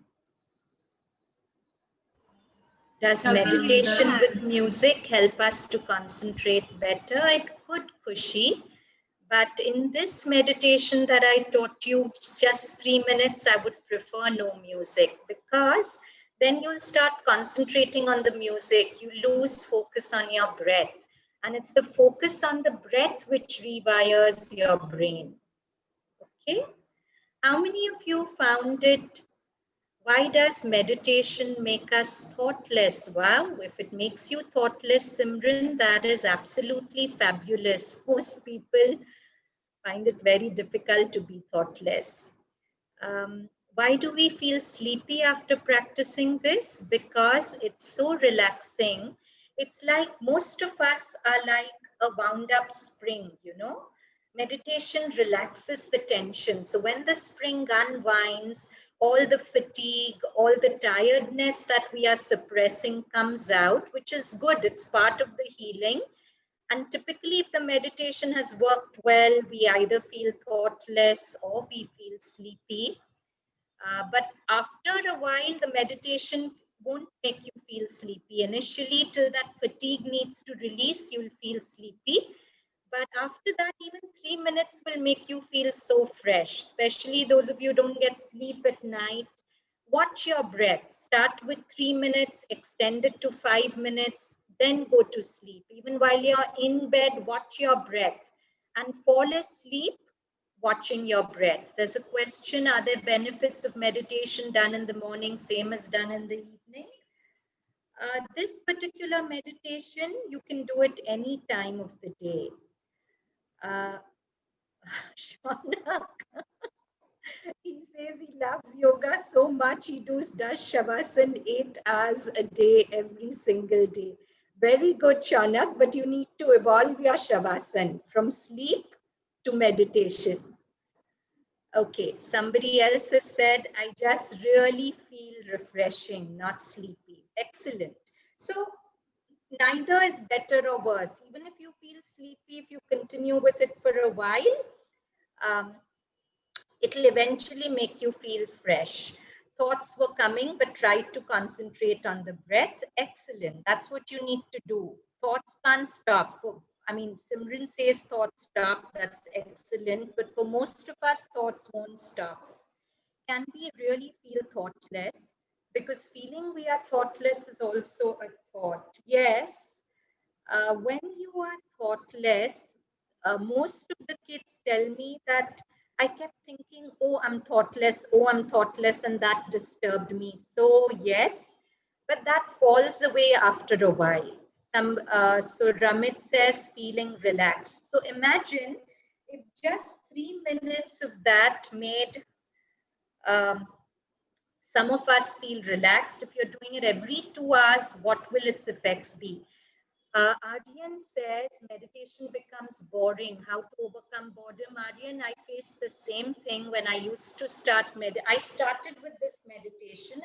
Does Dr. meditation Anahita, with music help us to concentrate better? It could, Kushi. But in this meditation that I taught you, just 3 minutes, I would prefer no music, because then you'll start concentrating on the music. You lose focus on your breath. And it's the focus on the breath which rewires your brain. Okay? How many of you found it? Why does meditation make us thoughtless? Wow, if it makes you thoughtless, Simran, that is absolutely fabulous. Most people find it very difficult to be thoughtless. Why do we feel sleepy after practicing this? Because it's so relaxing. It's like most of us are like a wound up spring, you know. Meditation relaxes the tension. So when the spring unwinds, all the fatigue, all the tiredness that we are suppressing comes out, which is good. It's part of the healing. And typically, if the meditation has worked well, we either feel thoughtless or we feel sleepy. But after a while, the meditation won't make you feel sleepy. Initially, till that fatigue needs to release, you'll feel sleepy. But after that, even 3 minutes will make you feel so fresh, especially those of you who don't get sleep at night. Watch your breath. Start with 3 minutes, extend it to 5 minutes, then go to sleep. Even while you're in bed, watch your breath and fall asleep watching your breath. There's a question, are there benefits of meditation done in the morning, same as done in the evening? This particular meditation, you can do it any time of the day. Shaunak, he says he loves yoga so much, does Shavasana 8 hours a day, every single day. Very good, Shaunak, but you need to evolve your Shavasana from sleep to meditation. Okay, somebody else has said, I just really feel refreshing, not sleepy. Excellent. So neither is better or worse. Even if you feel sleepy, if you continue with it for a while, it'll eventually make you feel fresh. Thoughts were coming, but try to concentrate on the breath. Excellent. That's what you need to do. Thoughts can't stop. Simran says thoughts stop. That's excellent. But for most of us, thoughts won't stop. Can we really feel thoughtless? Because feeling we are thoughtless is also a thought. Yes, when you are thoughtless, most of the kids tell me that I kept thinking, oh, I'm thoughtless, and that disturbed me. So, yes, but that falls away after a while. So Ramit says, feeling relaxed. So imagine if just 3 minutes of that made some of us feel relaxed. If you're doing it every 2 hours, what will its effects be? Aryan says meditation becomes boring. How to overcome boredom? Aryan, I faced the same thing when I used to start I started with this meditation.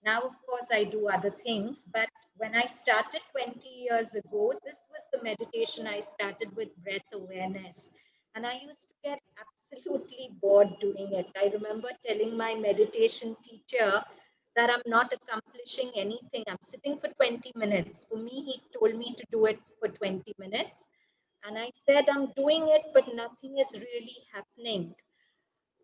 Now, of course, I do other things, but when I started 20 years ago, this was the meditation I started with, breath awareness. And I used to get absolutely bored doing it. I remember telling my meditation teacher that I'm not accomplishing anything. I'm sitting for 20 minutes. For me, he told me to do it for 20 minutes. And I said, I'm doing it, but nothing is really happening.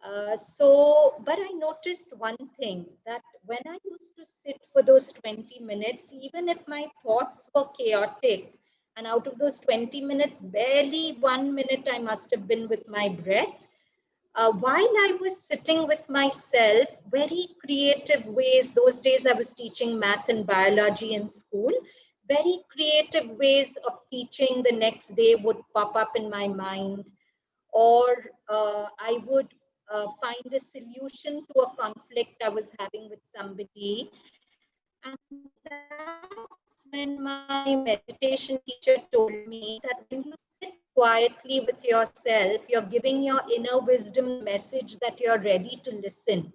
But I noticed one thing, that when I used to sit for those 20 minutes, even if my thoughts were chaotic, and out of those 20 minutes, barely 1 minute I must have been with my breath, while I was sitting with myself, very creative ways, those days I was teaching math and biology in school, very creative ways of teaching the next day would pop up in my mind, or I would find a solution to a conflict I was having with somebody. And that's when my meditation teacher told me that when you sit quietly with yourself, you're giving your inner wisdom the message that you're ready to listen,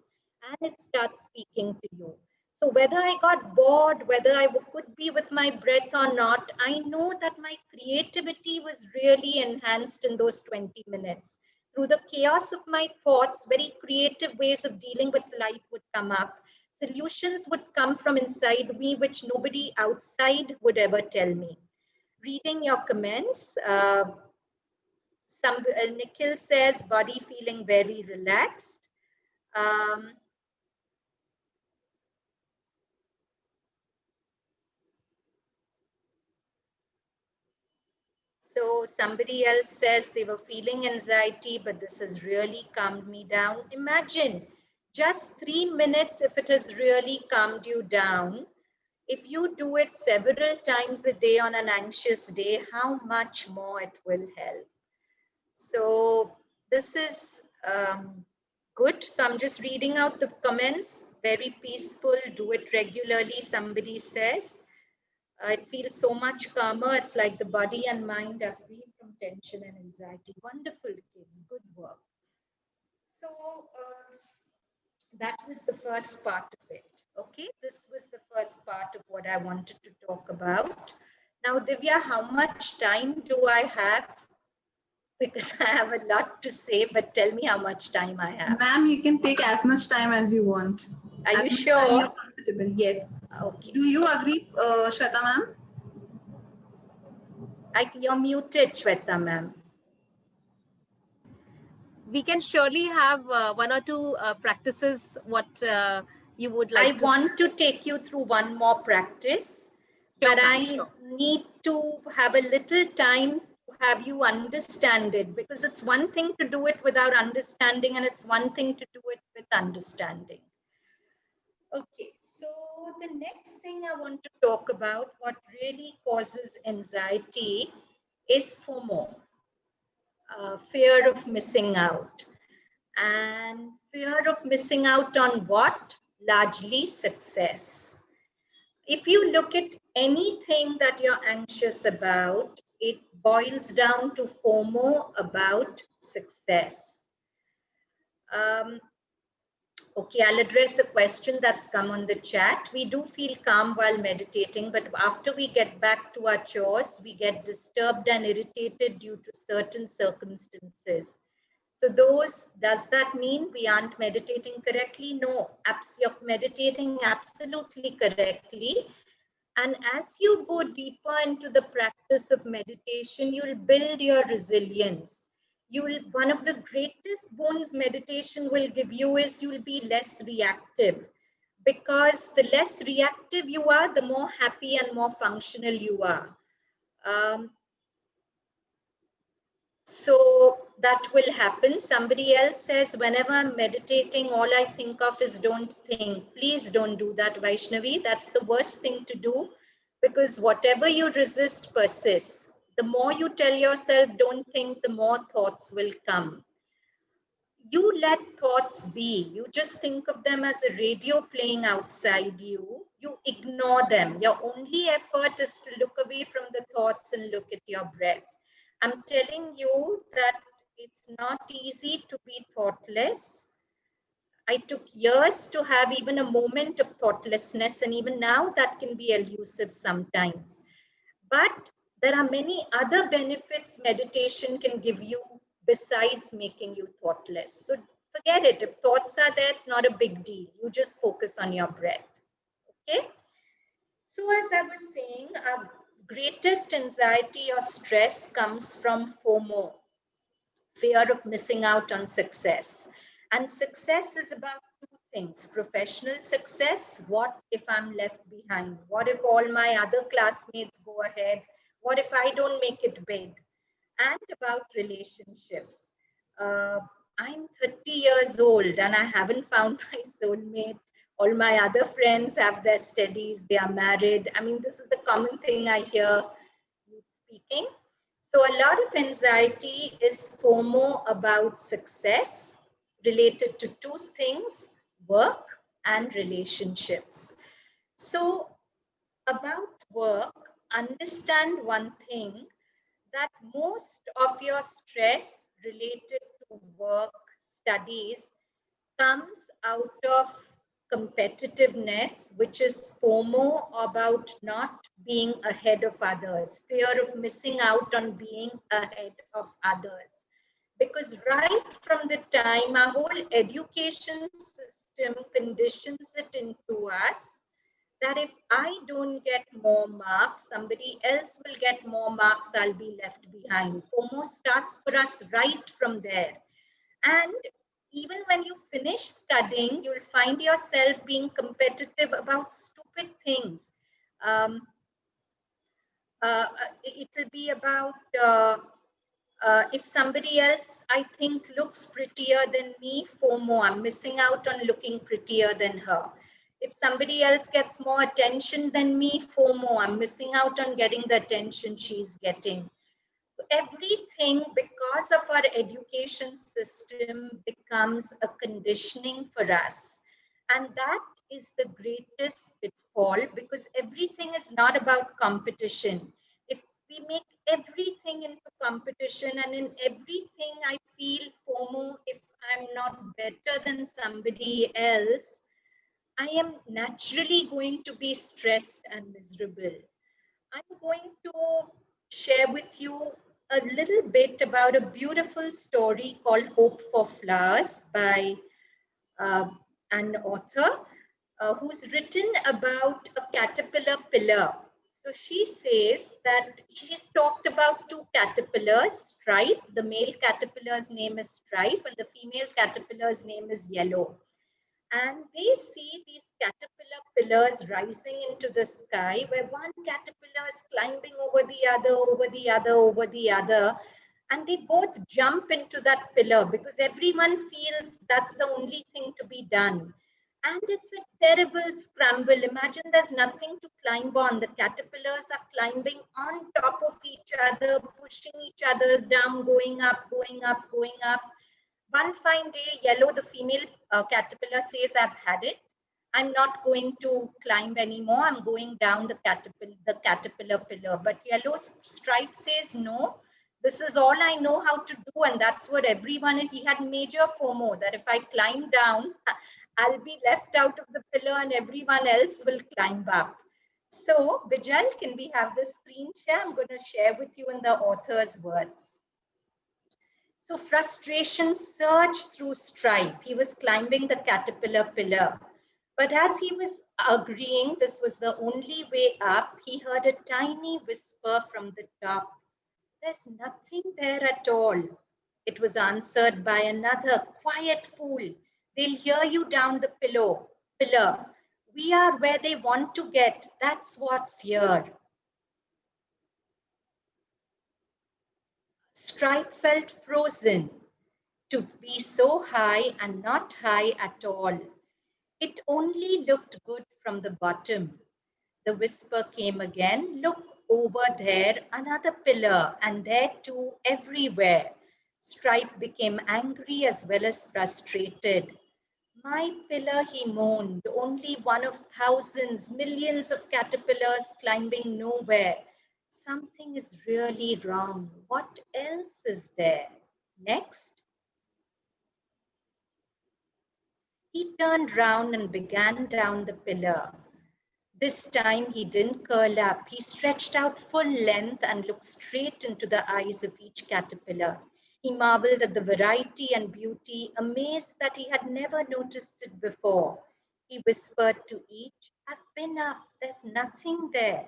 and it starts speaking to you. So whether I got bored, whether I could be with my breath or not, I know that my creativity was really enhanced in those 20 minutes. Through the chaos of my thoughts, very creative ways of dealing with life would come up. Solutions would come from inside me, which nobody outside would ever tell me. Reading your comments, Nikhil says, body feeling very relaxed. So somebody else says they were feeling anxiety, but this has really calmed me down. Imagine just 3 minutes, if it has really calmed you down. If you do it several times a day on an anxious day, how much more it will help. So this is good. So I'm just reading out the comments. Very peaceful, do it regularly, somebody says. It feels so much calmer. It's like the body and mind are free from tension and anxiety. Wonderful, kids. Good work. So that was the first part of it. Okay, this was the first part of what I wanted to talk about. Now, Divya, how much time do I have? Because I have a lot to say, but tell me how much time I have. Ma'am, you can take as much time as you want. Are as you much sure? time you're comfortable. Yes. Okay. Do you agree, Shweta ma'am? You're muted, Shweta ma'am. We can surely have one or two practices what you would I like to. want to take you through one more practice, Sure, but ma'am, I sure. need to have a little time to have you understand it, because it's one thing to do it without understanding and it's one thing to do it with understanding. Okay, so the next thing I want to talk about, what really causes anxiety, is FOMO, fear of missing out. And fear of missing out on what? Largely success. If you look at anything that you're anxious about, it boils down to FOMO about success. Okay, I'll address a question that's come on the chat. We do feel calm while meditating, but after we get back to our chores, we get disturbed and irritated due to certain circumstances. So does that mean we aren't meditating correctly? No, you're meditating absolutely correctly. And as you go deeper into the practice of meditation, you'll build your resilience. One of the greatest boons meditation will give you is you'll be less reactive, because the less reactive you are, the more happy and more functional you are. So that will happen. Somebody else says, whenever I'm meditating, all I think of is don't think. Please don't do that, Vaishnavi. That's the worst thing to do, because whatever you resist persists. The more you tell yourself don't think, the more thoughts will come. You let thoughts be. You just think of them as a radio playing outside you. You ignore them. Your only effort is to look away from the thoughts and look at your breath. I'm telling you that it's not easy to be thoughtless. I took years to have even a moment of thoughtlessness, and even now that can be elusive sometimes. But there are many other benefits meditation can give you besides making you thoughtless. So forget it. If thoughts are there, it's not a big deal. You just focus on your breath. Okay? So as I was saying, our greatest anxiety or stress comes from FOMO, fear of missing out on success. And success is about two things: professional success. What if I'm left behind? What if all my other classmates go ahead? What if I don't make it big? And about relationships. Uh, I'm 30 years old and I haven't found my soulmate. All my other friends have their studies, they are married. I mean, this is the common thing I hear youth speaking. So a lot of anxiety is FOMO about success, related to two things: work and relationships. So about work, understand one thing, that most of your stress related to work, studies, comes out of competitiveness, which is FOMO about not being ahead of others, fear of missing out on being ahead of others. Because right from the time our whole education system conditions it into us, that if I don't get more marks, somebody else will get more marks, I'll be left behind. FOMO starts for us right from there. And even when you finish studying, you'll find yourself being competitive about stupid things. Um, it will be about if somebody else, I think, looks prettier than me, FOMO, I'm missing out on looking prettier than her. If somebody else gets more attention than me, FOMO, I'm missing out on getting the attention she's getting. So everything, because of our education system, becomes a conditioning for us. And that is the greatest pitfall, because everything is not about competition. If we make everything into competition, and in everything I feel FOMO, if I'm not better than somebody else, I am naturally going to be stressed and miserable. I'm going to share with you a little bit about a beautiful story called Hope for Flowers by uh, an author who's written about a caterpillar pillar. So she says that she's talked about two caterpillars, Stripe. The male caterpillar's name is Stripe and the female caterpillar's name is Yellow. And they see these caterpillar pillars rising into the sky where one caterpillar is climbing over the other, over the other, over the other. And they both jump into that pillar because everyone feels that's the only thing to be done. And it's a terrible scramble. Imagine there's nothing to climb on. The caterpillars are climbing on top of each other, pushing each other down, going up, going up, going up. One fine day, Yellow, the female caterpillar, says, I've had it. I'm not going to climb anymore. I'm going down the caterpillar pillar. But Yellow Stripe says, no, this is all I know how to do. And that's what everyone, he had major FOMO that if I climb down, I'll be left out of the pillar and everyone else will climb up. So, Bijal, can we have the screen share? I'm going to share with you in the author's words. So frustration surged through Stripe. He was climbing the caterpillar pillar. But as he was agreeing this was the only way up, he heard a tiny whisper from the top. There's nothing there at all. It was answered by another, quiet fool. They'll hear you down the pillar. We are where they want to get. That's what's here. Stripe felt frozen. To be so high and not high at all. It only looked good from the bottom. The whisper came again, look over there, another pillar, and there too, everywhere. Stripe became angry as well as frustrated. My pillar, he moaned, only one of thousands, millions of caterpillars climbing nowhere. Something is really wrong. What else is there? Next. He turned round and began down the pillar. This time he didn't curl up. He stretched out full length and looked straight into the eyes of each caterpillar. He marveled at the variety and beauty, amazed that he had never noticed it before. He whispered to each, I've been up, there's nothing there.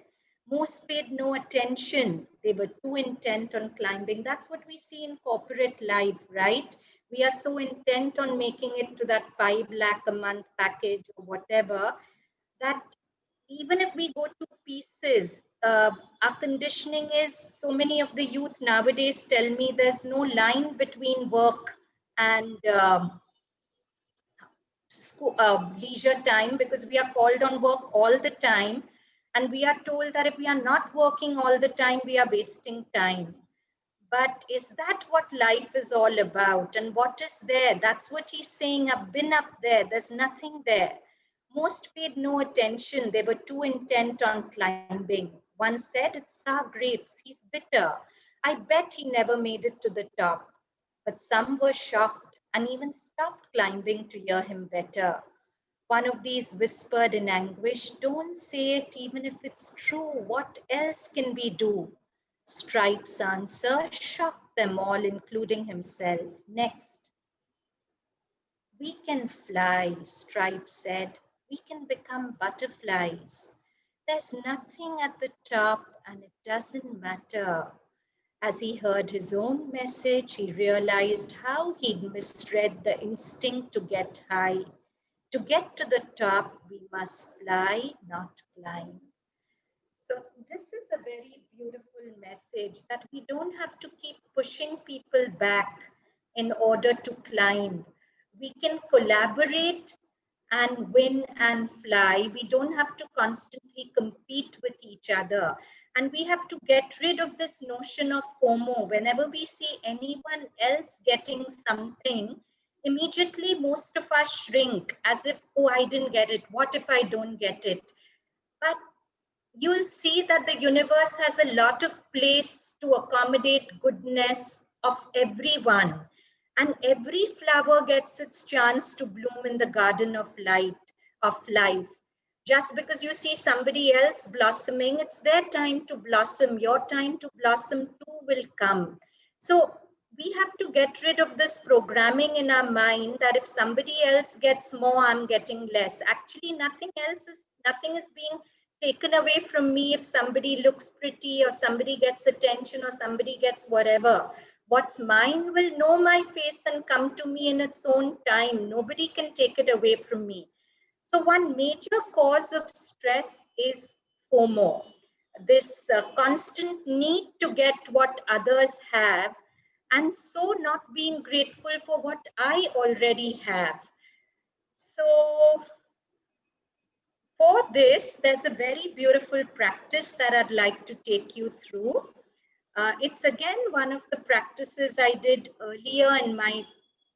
Most paid no attention. They were too intent on climbing. That's what we see in corporate life, right? We are so intent on making it to that 5 lakh a month package or whatever, that even if we go to pieces, our conditioning is, so many of the youth nowadays tell me there's no line between work and leisure time because we are called on work all the time. And we are told that if we are not working all the time, we are wasting time. But is that what life is all about? And what is there? That's what he's saying. I've been up there. There's nothing there. Most paid no attention. They were too intent on climbing. One said, it's sour grapes. He's bitter. I bet he never made it to the top. But some were shocked and even stopped climbing to hear him better. One of these whispered in anguish, don't say it even if it's true. What else can we do? Stripe's answer shocked them all, including himself. Next. We can fly, Stripe said. We can become butterflies. There's nothing at the top and it doesn't matter. As he heard his own message, he realized how he'd misread the instinct to get high. To get to the top, we must fly, not climb. So this is a very beautiful message that we don't have to keep pushing people back in order to climb. We can collaborate and win and fly. We don't have to constantly compete with each other. And we have to get rid of this notion of FOMO. Whenever we see anyone else getting something, immediately most of us shrink as if, oh, I didn't get it. What if I don't get it? But you'll see that the universe has a lot of place to accommodate goodness of everyone. And every flower gets its chance to bloom in the garden of life. Just because you see somebody else blossoming, it's their time to blossom. Your time to blossom too will come. So we have to get rid of this programming in our mind that if somebody else gets more, I'm getting less. Actually, nothing is being taken away from me if somebody looks pretty or somebody gets attention or somebody gets whatever. What's mine will know my face and come to me in its own time. Nobody can take it away from me. So one major cause of stress is FOMO, this constant need to get what others have, and so not being grateful for what I already have. So for this, there's a very beautiful practice that I'd like to take you through. It's again one of the practices I did earlier in my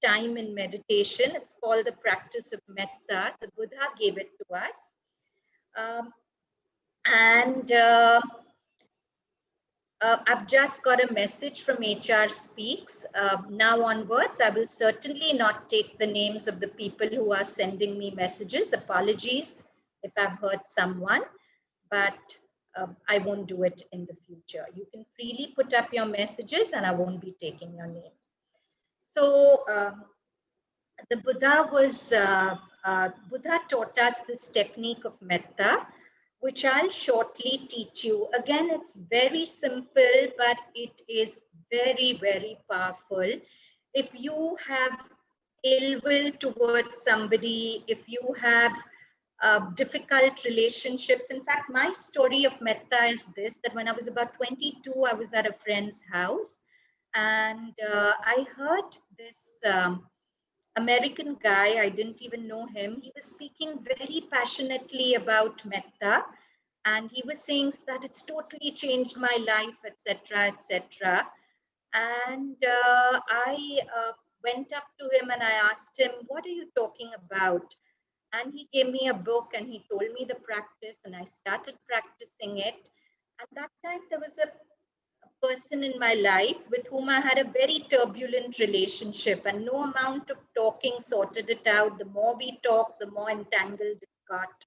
time in meditation. It's called the practice of metta. The Buddha gave it to us. And I've just got a message from HR Speaks. Now onwards, I will certainly not take the names of the people who are sending me messages. Apologies if I've hurt someone, but I won't do it in the future. You can freely put up your messages and I won't be taking your names. So the Buddha Buddha taught us this technique of metta, which I'll shortly teach you. Again, it's very simple, but it is very, very powerful. If you have ill will towards somebody, if you have difficult relationships. In fact, my story of metta is this, that when I was about 22, I was at a friend's house and I heard this American guy, I didn't even know him. He was speaking very passionately about metta, and he was saying that it's totally changed my life, etc., etc. And I went up to him and I asked him, "What are you talking about?" And he gave me a book and he told me the practice, and I started practicing it. At that time, there was a person in my life with whom I had a very turbulent relationship, and no amount of talking sorted it out. The more we talked, the more entangled it got.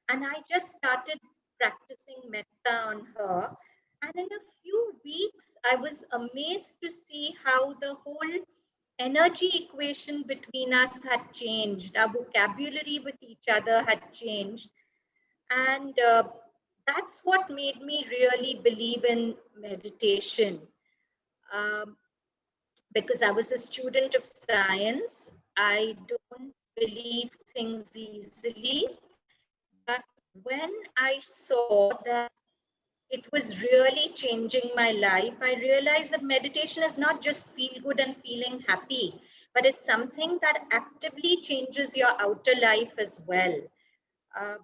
And I just started practicing metta on her. And in a few weeks, I was amazed to see how the whole energy equation between us had changed. Our vocabulary with each other had changed. And that's what made me really believe in meditation. Because I was a student of science, I don't believe things easily. But when I saw that it was really changing my life, I realized that meditation is not just feel good and feeling happy, but it's something that actively changes your outer life as well. Uh,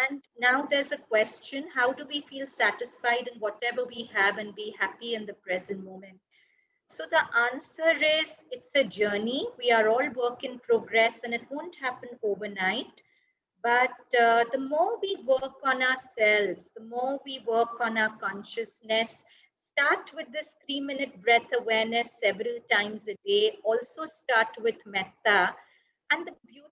and now there's a question, how do we feel satisfied in whatever we have and be happy in the present moment? So the answer is, it's a journey. We are all work in progress and it won't happen overnight. But the more we work on ourselves, the more we work on our consciousness, start with this 3-minute breath awareness several times a day. Also start with metta. And the beautiful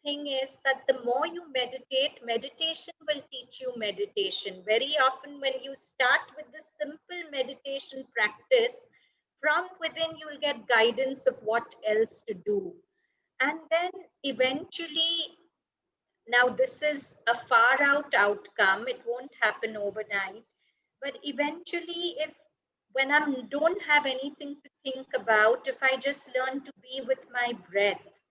thing is that the more you meditate, meditation will teach you meditation. Very often when you start with the simple meditation practice, from within you'll get guidance of what else to do. And then eventually, now this is a far out outcome, it won't happen overnight, but eventually when I don't have anything to think about, if I just learn to be with my breath,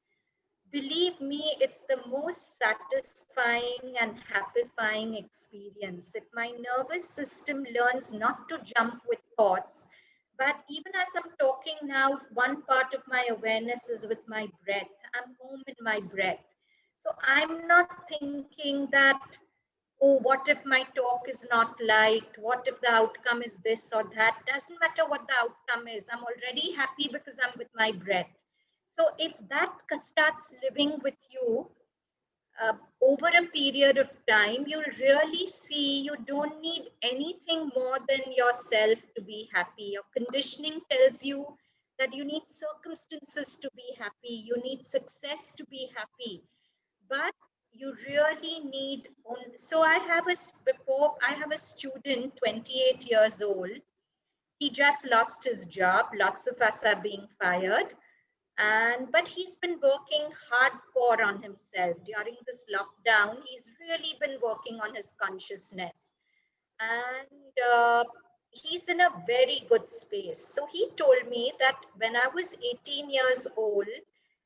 believe me, it's the most satisfying and happifying experience. If my nervous system learns not to jump with thoughts, but even as I'm talking now, one part of my awareness is with my breath. I'm home in my breath. So I'm not thinking that, oh, what if my talk is not liked? What if the outcome is this or that? Doesn't matter what the outcome is. I'm already happy because I'm with my breath. So if that starts living with you over a period of time, you'll really see you don't need anything more than yourself to be happy. Your conditioning tells you that you need circumstances to be happy. You need success to be happy. But you really need, so I have a student, 28 years old. He just lost his job. Lots of us are being fired. But he's been working hardcore on himself during this lockdown. He's really been working on his consciousness, and he's in a very good space. So he told me that when I was 18 years old,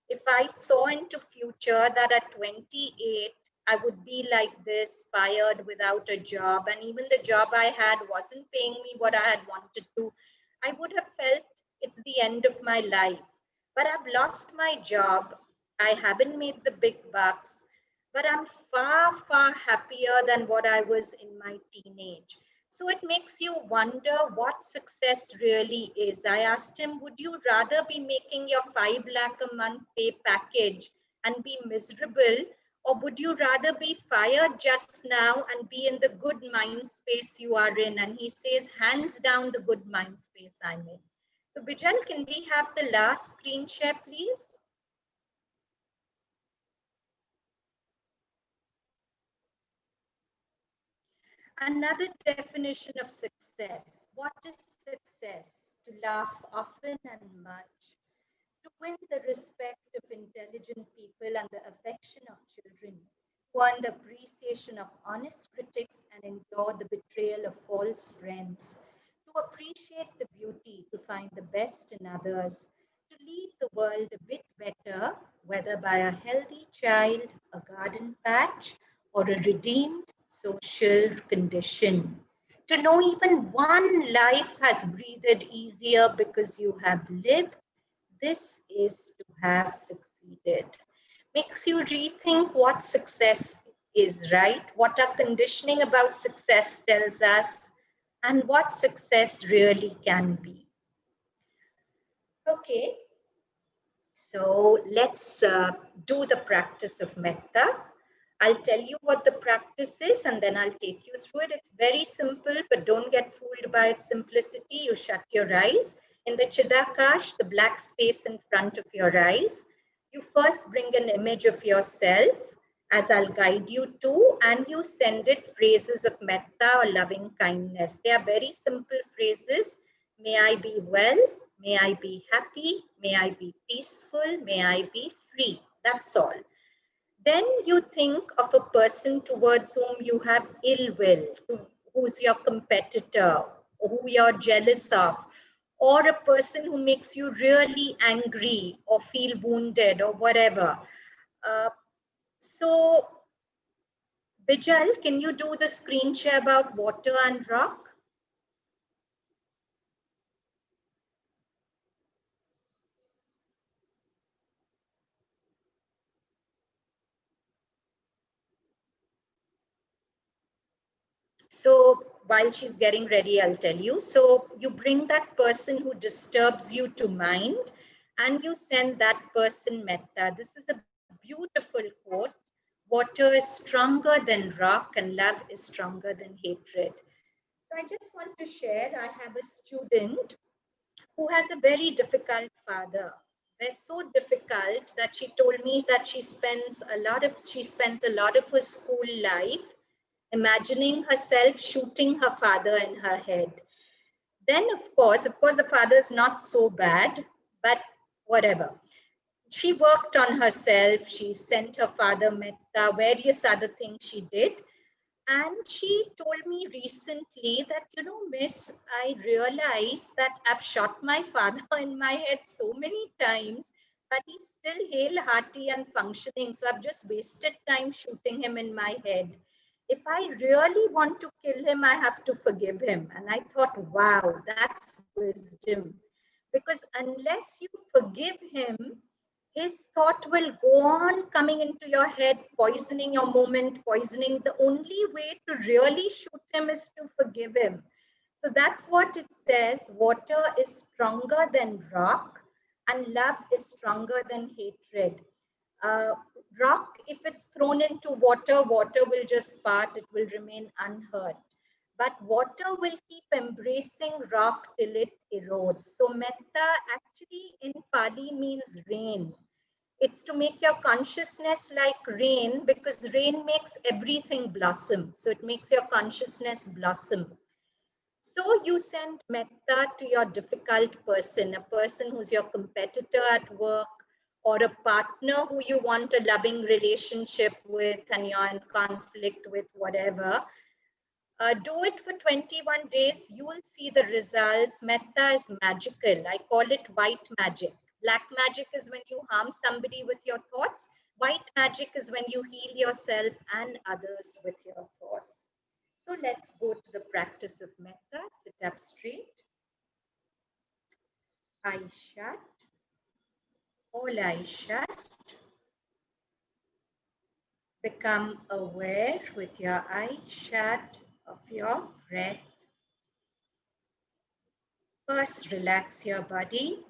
if I saw into future that at 28 I would be like this, fired without a job, and even the job I had wasn't paying me what I had wanted to, I would have felt it's the end of my life. But I've lost my job. I haven't made the big bucks, but I'm far, far happier than what I was in my teenage. So it makes you wonder what success really is. I asked him, would you rather be making your 5 lakh a month pay package and be miserable, or would you rather be fired just now and be in the good mind space you are in? And he says, hands down, the good mind space I'm in. So Bijal, can we have the last screen share, please? Another definition of success. What is success? To laugh often and much, to win the respect of intelligent people and the affection of children, to earn the appreciation of honest critics and endure the betrayal of false friends, to appreciate the beauty, to find the best in others, to leave the world a bit better, whether by a healthy child, a garden patch, or a redeemed social condition. To know even one life has breathed easier because you have lived, this is to have succeeded. Makes you rethink what success is, right? What our conditioning about success tells us, and what success really can be. Okay, so let's do the practice of metta. I'll tell you what the practice is and then I'll take you through it. It's very simple, but don't get fooled by its simplicity. You shut your eyes. In the Chidakash, the black space in front of your eyes, you first bring an image of yourself as I'll guide you to, and you send it phrases of metta or loving kindness. They are very simple phrases. May I be well. May I be happy. May I be peaceful. May I be free. That's all. Then you think of a person towards whom you have ill will, who's your competitor, who you're jealous of, or a person who makes you really angry or feel wounded or whatever. Uh, so, Bijal, can you do the screen share about water and rock? So while she's getting ready, I'll tell you. So you bring that person who disturbs you to mind and you send that person metta. This is a beautiful quote. Water is stronger than rock and love is stronger than hatred. So I just want to share, I have a student who has a very difficult father. They're so difficult that she told me that she spent a lot of her school life imagining herself shooting her father in her head. Then, of course, the father is not so bad, but whatever. She worked on herself. She sent her father metta, various other things she did. And she told me recently that, miss, I realized that I've shot my father in my head so many times, but he's still hale, hearty, and functioning. So I've just wasted time shooting him in my head. If I really want to kill him, I have to forgive him. And I thought, wow, that's wisdom. Because unless you forgive him, his thought will go on coming into your head, poisoning your moment, poisoning. The only way to really shoot him is to forgive him. So that's what it says. Water is stronger than rock, and love is stronger than hatred. Rock, if it's thrown into water, water will just part, it will remain unhurt. But water will keep embracing rock till it erodes. So metta actually in Pali means rain. It's to make your consciousness like rain, because rain makes everything blossom. So it makes your consciousness blossom. So you send metta to your difficult person, a person who's your competitor at work, or a partner who you want a loving relationship with and you're in conflict with, whatever. Do it for 21 days. You will see the results. Metta is magical. I call it white magic. Black magic is when you harm somebody with your thoughts. White magic is when you heal yourself and others with your thoughts. So let's go to the practice of metta. Sit up straight. Eyes shut. All eyes shut. Become aware with your eyes shut of your breath. First, relax your body.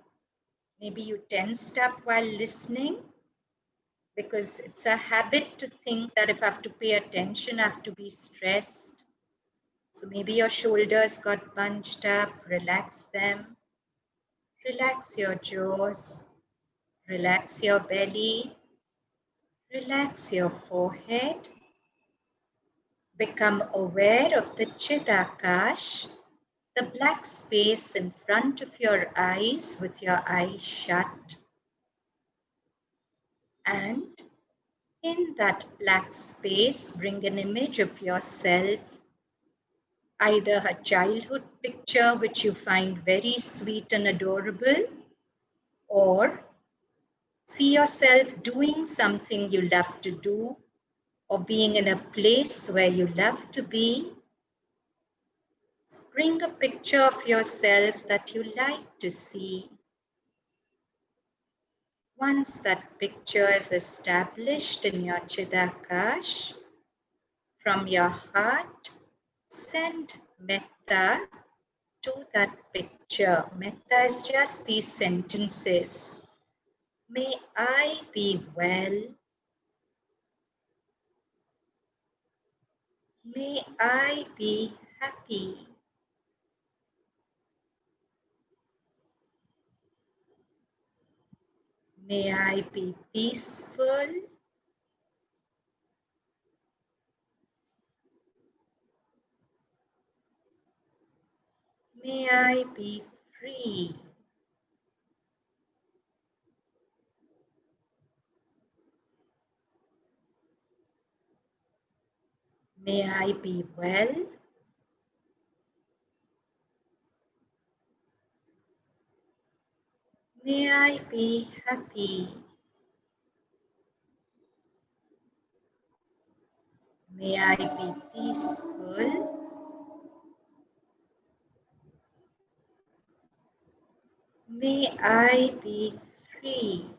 Maybe you tensed up while listening because it's a habit to think that if I have to pay attention, I have to be stressed. So maybe your shoulders got bunched up. Relax them. Relax your jaws. Relax your belly. Relax your forehead. Become aware of the Chidakash, the black space in front of your eyes with your eyes shut. And in that black space, bring an image of yourself, either a childhood picture which you find very sweet and adorable, or see yourself doing something you love to do, or being in a place where you love to be. Bring a picture of yourself that you like to see. Once that picture is established in your Chidakash, from your heart, send metta to that picture. Metta is just these sentences. May I be well. May I be happy. May I be peaceful. May I be free. May I be well. May I be happy. May I be peaceful. May I be free.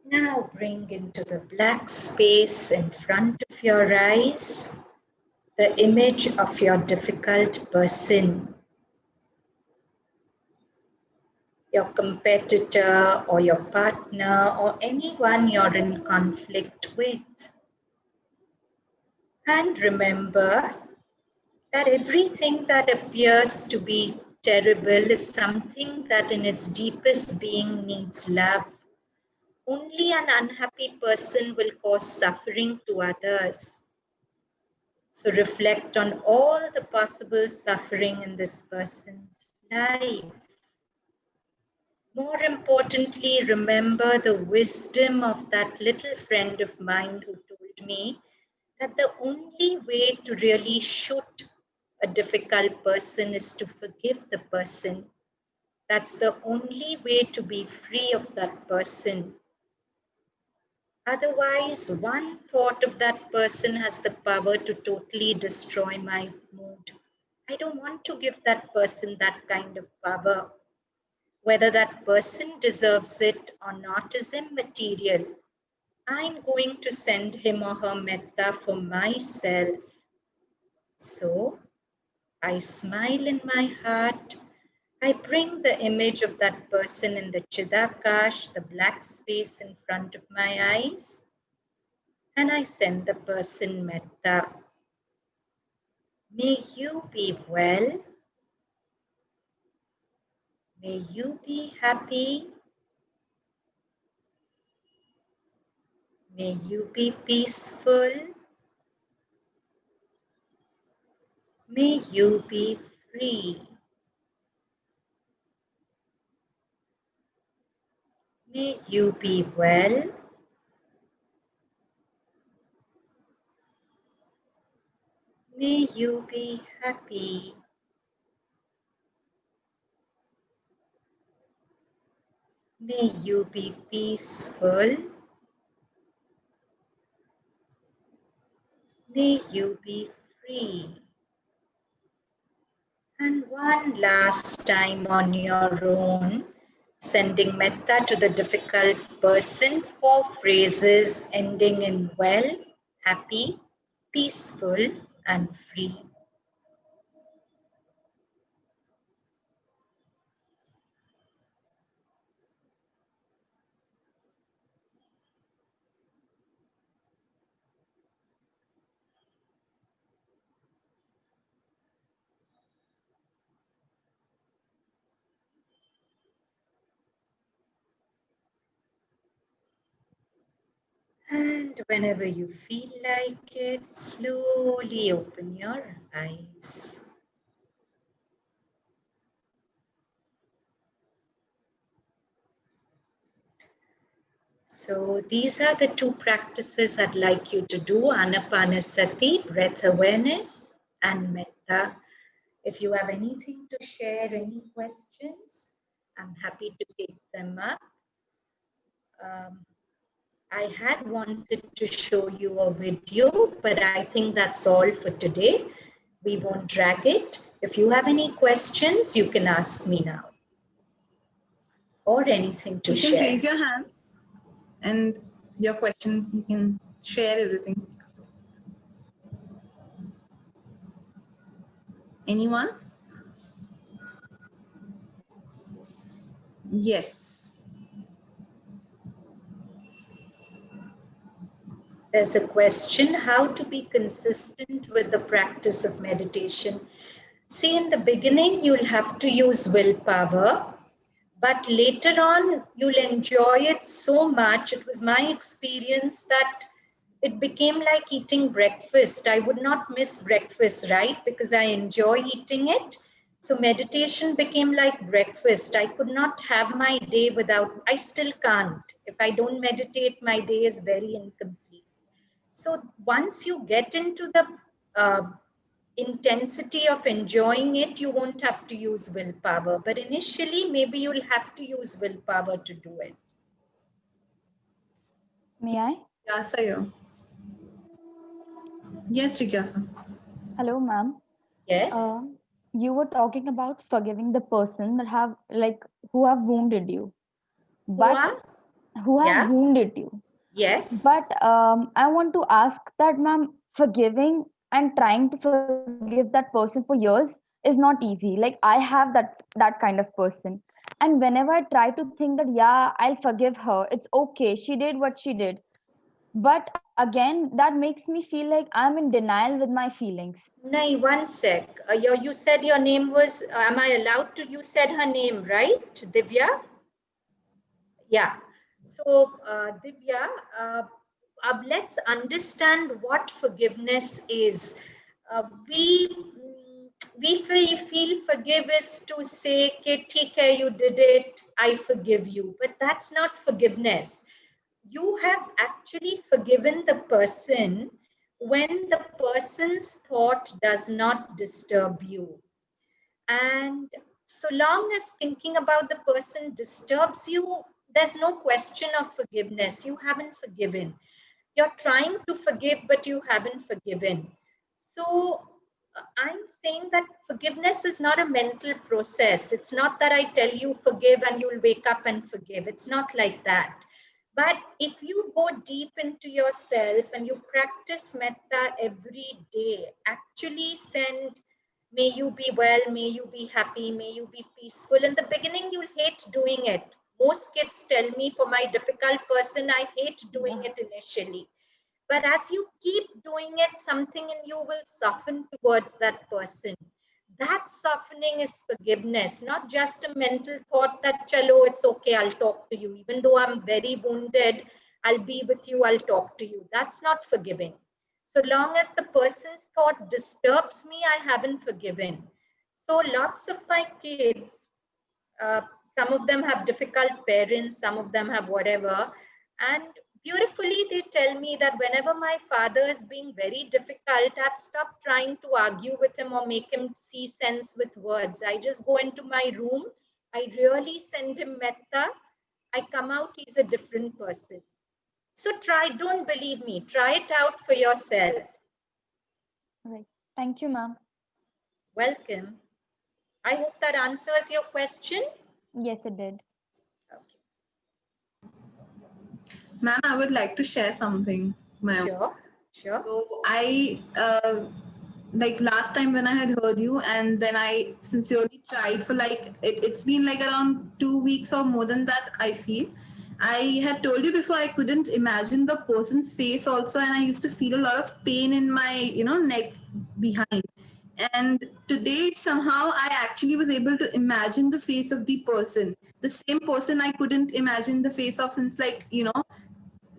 Now bring into the black space in front of your eyes the image of your difficult person, your competitor or your partner or anyone you're in conflict with. And remember that everything that appears to be terrible is something that in its deepest being needs love. Only an unhappy person will cause suffering to others. So reflect on all the possible suffering in this person's life. More importantly, remember the wisdom of that little friend of mine who told me that the only way to really shoot a difficult person is to forgive the person. That's the only way to be free of that person. Otherwise, one thought of that person has the power to totally destroy my mood. I don't want to give that person that kind of power. Whether that person deserves it or not is immaterial. I'm going to send him or her metta for myself. So, I smile in my heart. I bring the image of that person in the Chidakash, the black space in front of my eyes, and I send the person metta. May you be well. May you be happy. May you be peaceful. May you be free. May you be well. May you be happy. May you be peaceful. May you be free. And one last time on your own, sending metta to the difficult person, 4 phrases ending in well, happy, peaceful, and free. And whenever you feel like it, slowly open your eyes. So these are the 2 practices I'd like you to do, Anapanasati, breath awareness, and metta. If you have anything to share, any questions, I'm happy to take them up. I had wanted to show you a video, but I think that's all for today. We won't drag it. If you have any questions, you can ask me now or anything to You can share. raise your hands and your question, you can share everything. Anyone? Yes. There's a question, how to be consistent with the practice of meditation. See, in the beginning, you'll have to use willpower, but later on, you'll enjoy it so much. It was my experience that it became like eating breakfast. I would not miss breakfast, right? Because I enjoy eating it. So meditation became like breakfast. I could not have my day without, I still can't. If I don't meditate, my day is very incomplete. So once you get into the intensity of enjoying it, you won't have to use willpower. But initially, maybe you'll have to use willpower to do it. May I? Jigyasa here. Yes, Jigyasa. Hello, ma'am. Yes? You were talking about forgiving the person that have who have wounded you, but Hua? who have Yeah? wounded you. Yes? But I want to ask that, ma'am, forgiving and trying to forgive that person for years is not easy. Like I have that kind of person, and whenever I try to think that yeah, I'll forgive her, it's okay, she did what she did. But again, that makes me feel like I'm in denial with my feelings. Nay, one sec. You said your name was, am I allowed to? You said her name, right? Divya? Yeah. So, Divya, let's understand what forgiveness is. Uh, we we feel forgive is to say, "Ke, theek hai, you did it, I forgive you." But that's not forgiveness. You have actually forgiven the person when the person's thought does not disturb you. And so long as thinking about the person disturbs you, there's no question of forgiveness. You haven't forgiven. You're trying to forgive, but you haven't forgiven. So I'm saying that forgiveness is not a mental process. It's not that I tell you forgive and you'll wake up and forgive. It's not like that. But if you go deep into yourself and you practice metta every day, actually send, may you be well, may you be happy, may you be peaceful. In the beginning, you'll hate doing it. Most kids tell me, for my difficult person, I hate doing it initially. But as you keep doing it, something in you will soften towards that person. That softening is forgiveness, not just a mental thought that, chalo, it's okay, I'll talk to you. Even though I'm very wounded, I'll be with you, I'll talk to you. That's not forgiving. So long as the person's thought disturbs me, I haven't forgiven. So lots of my kids, Some of them have difficult parents, some of them have whatever. And beautifully, they tell me that whenever my father is being very difficult, I've stopped trying to argue with him or make him see sense with words. I just go into my room, I really send him metta, I come out, he's a different person. So try, don't believe me, try it out for yourself. Right. Thank you, ma'am. Welcome. I hope that answers your question. Yes, it did. Okay. Ma'am, I would like to share something. Ma'am. Sure, sure. So like last time when I had heard you, and then I sincerely tried for like, it's been like around 2 weeks or more than that, I feel. I had told you before I couldn't imagine the person's face also, and I used to feel a lot of pain in my, neck behind. And today somehow I actually was able to imagine the face of the person. The same person I couldn't imagine the face of since, like,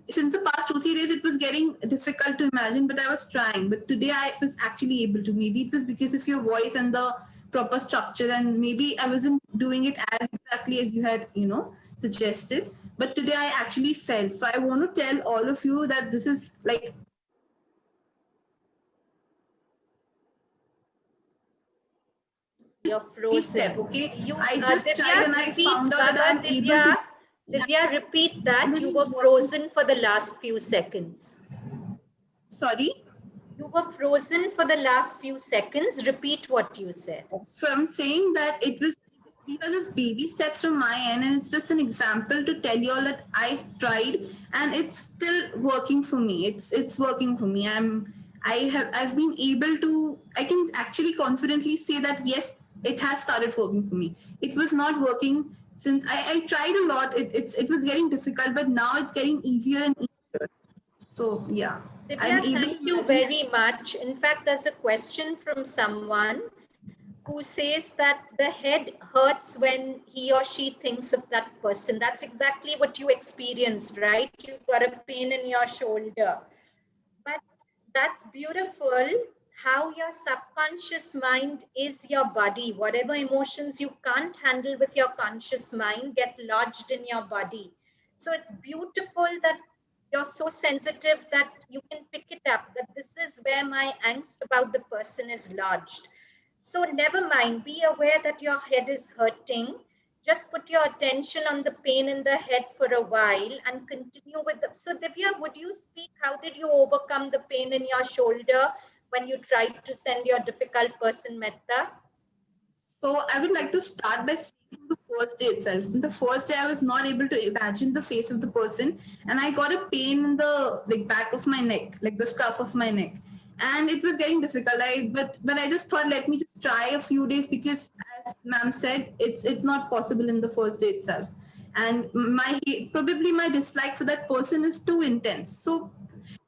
since the past 2 3 days it was getting difficult to imagine, but I was trying. But today I was actually able to. Maybe it was because of your voice and the proper structure, and maybe I wasn't doing it as exactly as you had suggested. But today I actually felt. So I want to tell all of you that this is like You're step. frozen. Okay, You, I just tried Divya, and I repeat, found out that Baba, I'm able to. Divya, repeat that. You Little were more. frozen for the last few seconds. Sorry. You were frozen for the last few seconds. Repeat what you said. So I'm saying that these are just baby steps from my end, and it's just an example to tell you all that I tried and it's still working for me. It's working for me. I've been able to. I can actually confidently say that yes, it has started working for me. It was not working since I tried a lot. It was getting difficult, but now it's getting easier and easier. So yeah, I'm Divya, able to thank you imagine. very much. In fact, there's a question from someone who says that the head hurts when he or she thinks of that person. That's exactly what you experienced, right? You got a pain in your shoulder. But that's beautiful how your subconscious mind is your body. Whatever emotions you can't handle with your conscious mind get lodged in your body. So it's beautiful that you're so sensitive that you can pick it up, that this is where my angst about the person is lodged. So never mind, be aware that your head is hurting. Just put your attention on the pain in the head for a while and continue with the. So Divya, would you speak? How did you overcome the pain in your shoulder when you tried to send your difficult person metta? So I would like to start by saying the first day itself. In the first day, I was not able to imagine the face of the person, and I got a pain in the like back of my neck, like the scruff of my neck, and it was getting difficult. But I just thought, let me just try a few days because, as ma'am said, it's not possible in the first day itself, and probably my dislike for that person is too intense. So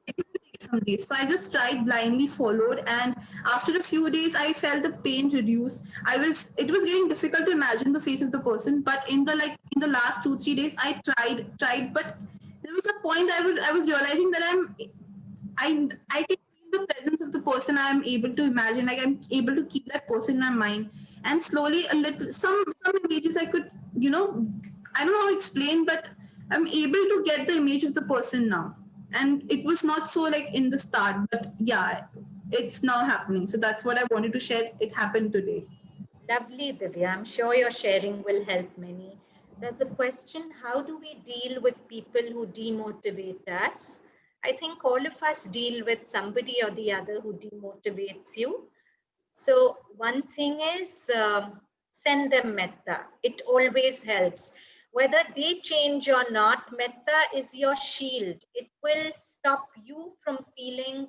it would take some days. So I just tried blindly, followed, and after a few days, I felt the pain reduce. It was getting difficult to imagine the face of the person, but in the last 2 3 days, I tried, but there was a point I was realizing that I can feel the presence of the person. I'm able to imagine, like I'm able to keep that person in my mind, and slowly a little some images I could I don't know how to explain, but I'm able to get the image of the person now, and it was not so like in the start, but yeah, it's now happening. So that's what I wanted to share. It happened today. Lovely, Divya. I'm sure your sharing will help many. There's a question, how do we deal with people who demotivate us? I think all of us deal with somebody or the other who demotivates you. So one thing is send them metta. It always helps. Whether they change or not, metta is your shield. It will stop you from feeling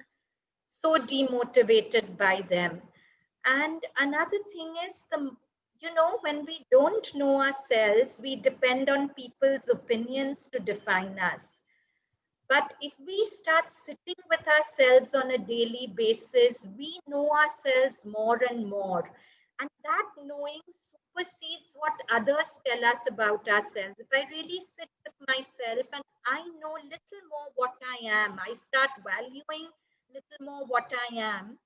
so demotivated by them. And another thing is when we don't know ourselves, we depend on people's opinions to define us. But if we start sitting with ourselves on a daily basis, we know ourselves more and more. And that knowing supersedes what others tell us about ourselves. If I really sit with myself and I know little more what I am, I start valuing little more what I am,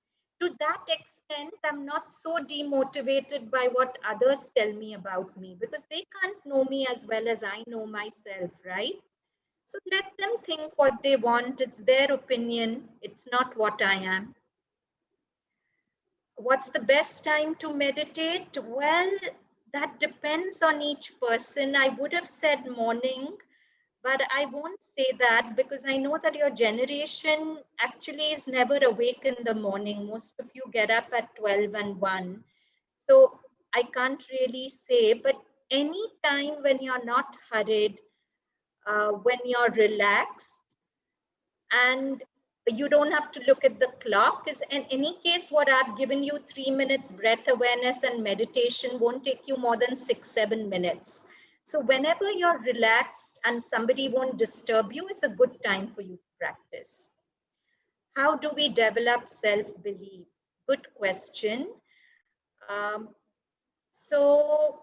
To that extent, I'm not so demotivated by what others tell me about me, because they can't know me as well as I know myself, right? So let them think what they want. It's their opinion. It's not what I am. What's the best time to meditate? Well, that depends on each person. I would have said morning, but I won't say that because I know that your generation actually is never awake in the morning. Most of you get up at 12 and 1. So I can't really say, but any time when you're not hurried, when you're relaxed, and you don't have to look at the clock, because in any case what I've given you, 3 minutes breath awareness and meditation won't take you more than 6-7 minutes. So whenever you're relaxed and somebody won't disturb you, is a good time for you to practice. How do we develop self-belief? Good question. So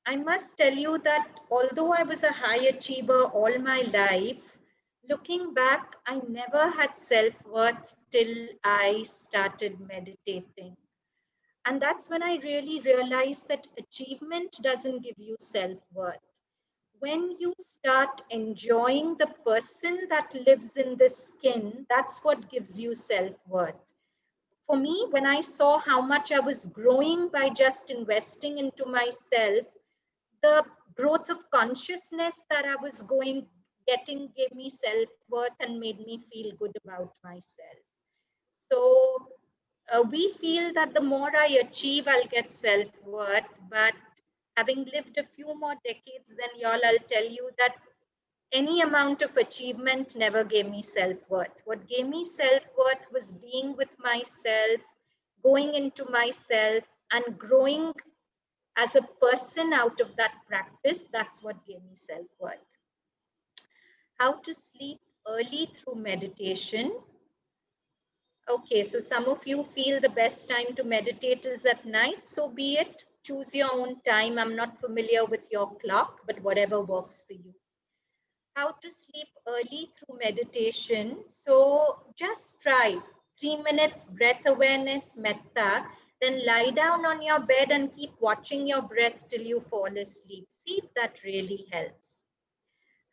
I must tell you that although I was a high achiever all my life, looking back, I never had self-worth till I started meditating. And that's when I really realized that achievement doesn't give you self-worth. When you start enjoying the person that lives in the skin, that's what gives you self-worth. For me, when I saw how much I was growing by just investing into myself, the growth of consciousness that I was getting gave me self-worth and made me feel good about myself. So we feel that the more I achieve, I'll get self-worth. But having lived a few more decades than y'all, I'll tell you that any amount of achievement never gave me self-worth. What gave me self-worth was being with myself, going into myself, and growing as a person out of that practice. That's what gave me self-worth. How to sleep early through meditation. Okay, so some of you feel the best time to meditate is at night. So be it. Choose your own time. I'm not familiar with your clock, but whatever works for you. How to sleep early through meditation. So just try 3 minutes breath awareness, metta, then lie down on your bed and keep watching your breath till you fall asleep. See if that really helps.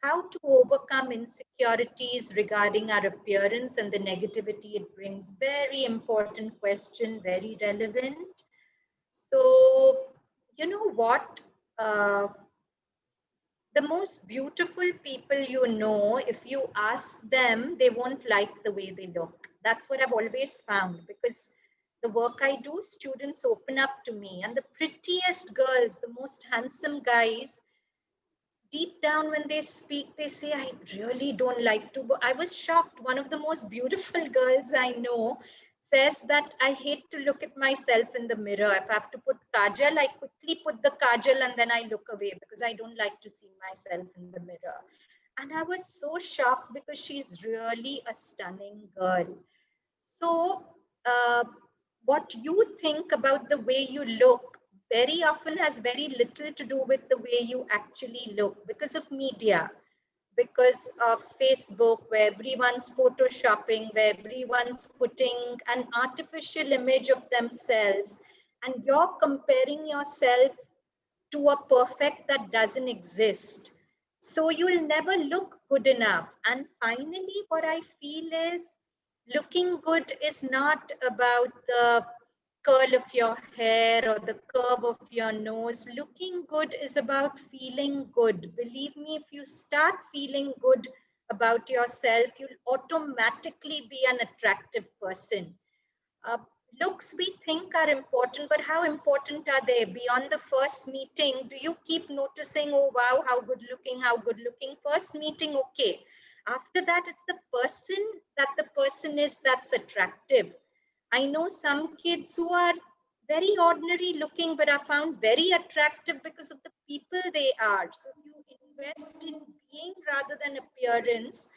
How to overcome insecurities regarding our appearance and the negativity it brings. Very important question, very relevant. So, you know what? The most beautiful people you know, if you ask them, they won't like the way they look. That's what I've always found, because the work I do, students open up to me, and the prettiest girls, the most handsome guys, deep down when they speak, they say, I really don't like to. I was shocked. One of the most beautiful girls I know says that I hate to look at myself in the mirror. If I have to put kajal, I quickly put the kajal and then I look away because I don't like to see myself in the mirror. And I was so shocked because she's really a stunning girl. So, what you think about the way you look very often has very little to do with the way you actually look, because of media, because of Facebook, where everyone's photoshopping, where everyone's putting an artificial image of themselves, and you're comparing yourself to a perfect that doesn't exist. So you'll never look good enough. And finally, what I feel is looking good is not about the curl of your hair or the curve of your nose. Looking good is about feeling good. Believe me, if you start feeling good about yourself, you'll automatically be an attractive person. Uh, Looks we think are important, but how important are they? Beyond the first meeting, do you keep noticing, oh wow, how good looking, how good looking? First meeting, okay. After that, it's the person is that's attractive. I know some kids who are very ordinary looking, but are found very attractive because of the people they are. So if you invest in being rather than appearance,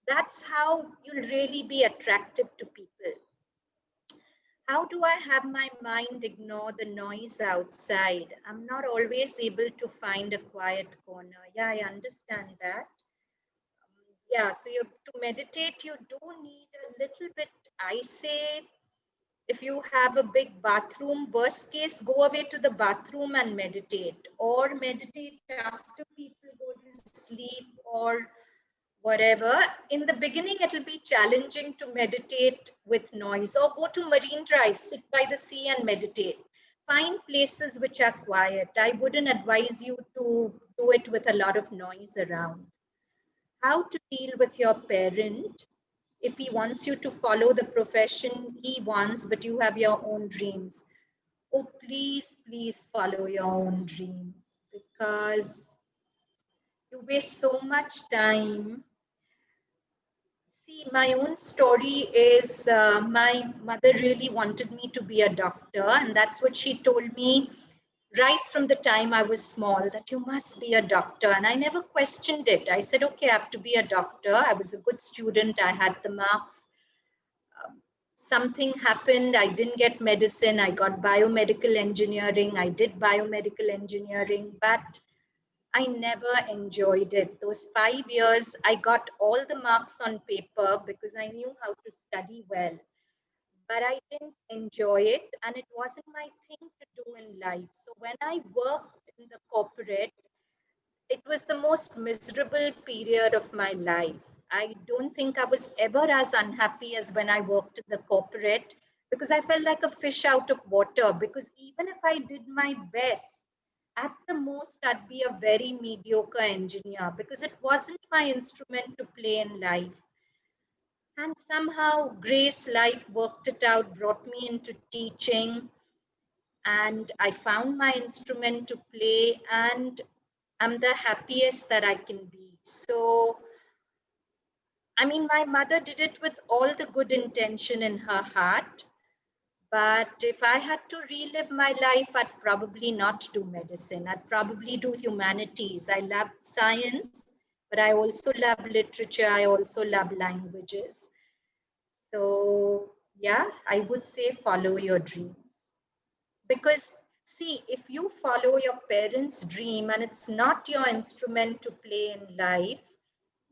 that's how you'll really be attractive to people. How do I have my mind ignore the noise outside? I'm not always able to find a quiet corner. Yeah, I understand that. Yeah, so to meditate, you do need a little bit, I say, If you have a big bathroom, worst case, go away to the bathroom and meditate, or meditate after people go to sleep or whatever. In the beginning, it'll be challenging to meditate with noise, or go to Marine Drive, sit by the sea and meditate. Find places which are quiet. I wouldn't advise you to do it with a lot of noise around. How to deal with your parent if he wants you to follow the profession he wants, but you have your own dreams. Oh, please, please follow your own dreams, because you waste so much time. See, my own story is my mother really wanted me to be a doctor, and that's what she told me right from the time I was small, that you must be a doctor. And I never questioned it. I said, okay, I have to be a doctor. I was a good student, I had the marks. Something happened, I didn't get medicine, I got biomedical engineering. I did biomedical engineering, but I never enjoyed it. Those 5 years, I got all the marks on paper because I knew how to study well, but I didn't enjoy it, and it wasn't my thing to do in life. So when I worked in the corporate, it was the most miserable period of my life. I don't think I was ever as unhappy as when I worked in the corporate, because I felt like a fish out of water. Because even if I did my best, at the most, I'd be a very mediocre engineer, because it wasn't my instrument to play in life. And somehow, Grace Life worked it out, brought me into teaching, and I found my instrument to play, and I'm the happiest that I can be. So, I mean, my mother did it with all the good intention in her heart. But if I had to relive my life, I'd probably not do medicine. I'd probably do humanities. I love science, but I also love literature. I also love languages. So, yeah, I would say follow your dreams. Because, see, if you follow your parents' dream and it's not your instrument to play in life,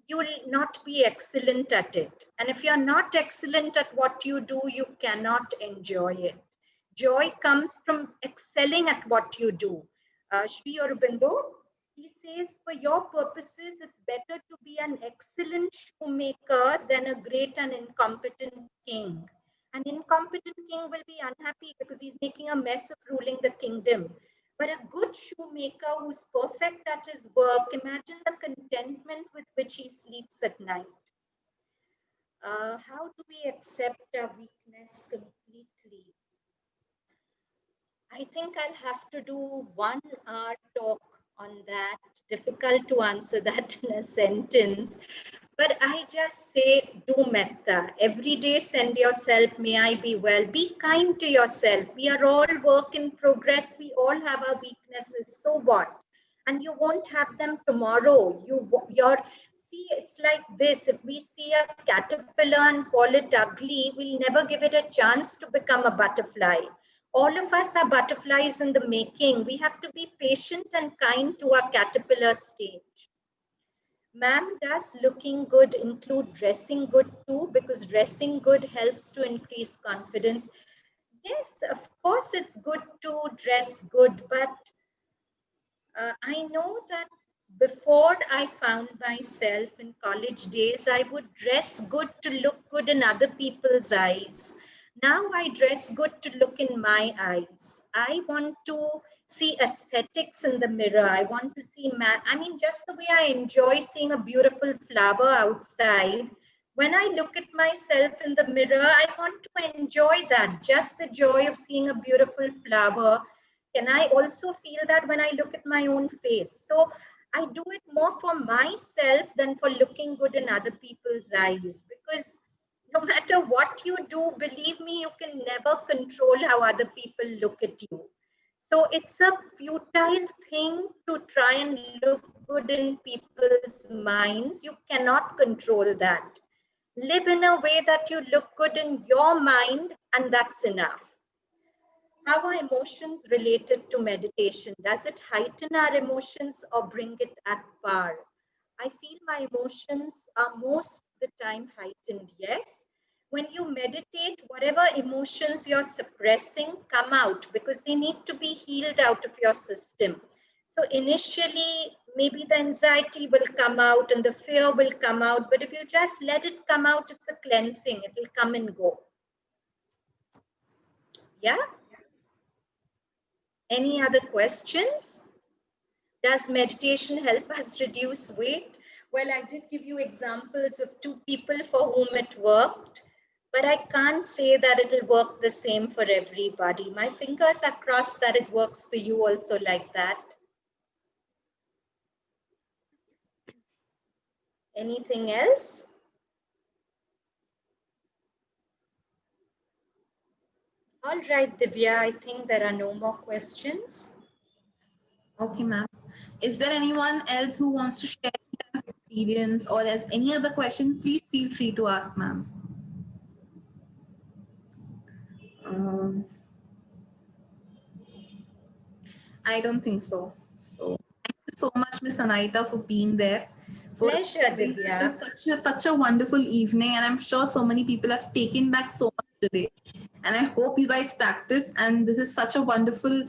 you will not be excellent at it. And if you're not excellent at what you do, you cannot enjoy it. Joy comes from excelling at what you do. Sri Aurobindo, he says, for your purposes, it's better to be an excellent shoemaker than a great and incompetent king. An incompetent king will be unhappy because he's making a mess of ruling the kingdom. But a good shoemaker who's perfect at his work, imagine the contentment with which he sleeps at night. How do we accept our weakness completely? I think I'll have to do 1 hour talk on that. Difficult to answer that in a sentence. But I just say, do metta. Every day send yourself, may I be well. Be kind to yourself. We are all work in progress. We all have our weaknesses. So what? And you won't have them tomorrow. See, it's like this. If we see a caterpillar and call it ugly, we'll never give it a chance to become a butterfly. All of us are butterflies in the making. We have to be patient and kind to our caterpillar stage. Ma'am, does looking good include dressing good too? Because dressing good helps to increase confidence. Yes, of course it's good to dress good, but I know that before I found myself in college days, I would dress good to look good in other people's eyes. Now I dress good to look in my eyes. I want to see aesthetics in the mirror. I want to see, I mean, just the way I enjoy seeing a beautiful flower outside. When I look at myself in the mirror, I want to enjoy that, just the joy of seeing a beautiful flower. Can I also feel that when I look at my own face? So I do it more for myself than for looking good in other people's eyes, because no matter what you do, believe me, you can never control how other people look at you. So it's a futile thing to try and look good in people's minds. You cannot control that. Live in a way that you look good in your mind, and that's enough. How are emotions related to meditation? Does it heighten our emotions or bring it at par? I feel my emotions are most of the time heightened, yes. When you meditate, whatever emotions you're suppressing come out because they need to be healed out of your system. So initially, maybe the anxiety will come out and the fear will come out, but if you just let it come out, it's a cleansing. It will come and go. Yeah? Any other questions? Does meditation help us reduce weight? Well, I did give you examples of 2 people for whom it worked, but I can't say that it'll work the same for everybody. My fingers are crossed that it works for you also like that. Anything else? All right, Divya, I think there are no more questions. Okay, ma'am. Is there anyone else who wants to share any kind of experience or has any other question? Please feel free to ask, ma'am. Um, I don't think so. So thank you so much, Ms. Anahita, for being there. For Pleasure, this Divya. is such a wonderful evening, and I'm sure so many people have taken back so much today. And I hope you guys practice. And this is such a wonderful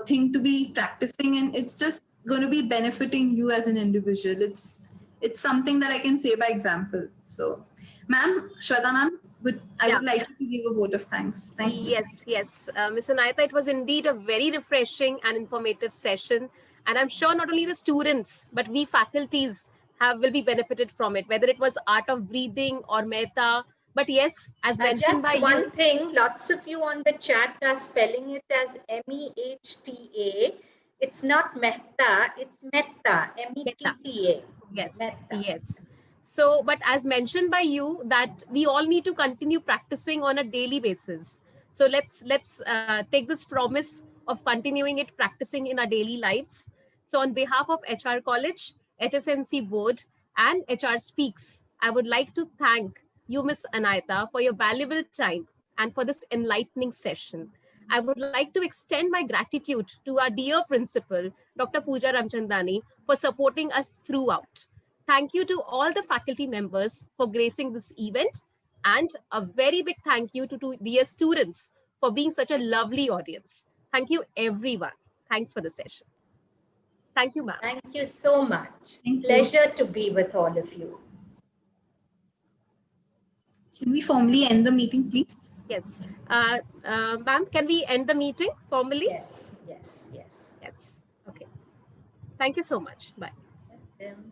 thing to be practicing, and it's just going to be benefiting you as an individual. It's something that I can say by example. So, ma'am, Shweta ma'am, I Yeah. would like you to give a vote of thanks. Thank you. Yes, yes. Ms.Anahita, it was indeed a very refreshing and informative session. And I'm sure not only the students, but we faculties will be benefited from it, whether it was art of breathing or metta. But yes, as mentioned by Just one you. thing, lots of you on the chat are spelling it as MEHTA. It's not mehta, it's metta, Metta. METTA. Yes, Metta. yes. So, but as mentioned by you, that we all need to continue practicing on a daily basis. So let's take this promise of continuing it, practicing in our daily lives. So, on behalf of HR College, HSNC Board, and HR Speaks, I would like to thank you, Ms. Anahita, for your valuable time and for this enlightening session. I would like to extend my gratitude to our dear principal, Dr. Pooja Ramchandani, for supporting us throughout. Thank you to all the faculty members for gracing this event, and a very big thank you to dear students for being such a lovely audience. Thank you, everyone. Thanks for the session. Thank you, ma'am. Thank you so much. Thank you. Pleasure to be with all of you. Can we formally end the meeting, please? Yes. Ma'am, can we end the meeting formally? Yes, yes, yes. Yes. Okay. Thank you so much. Bye. Um,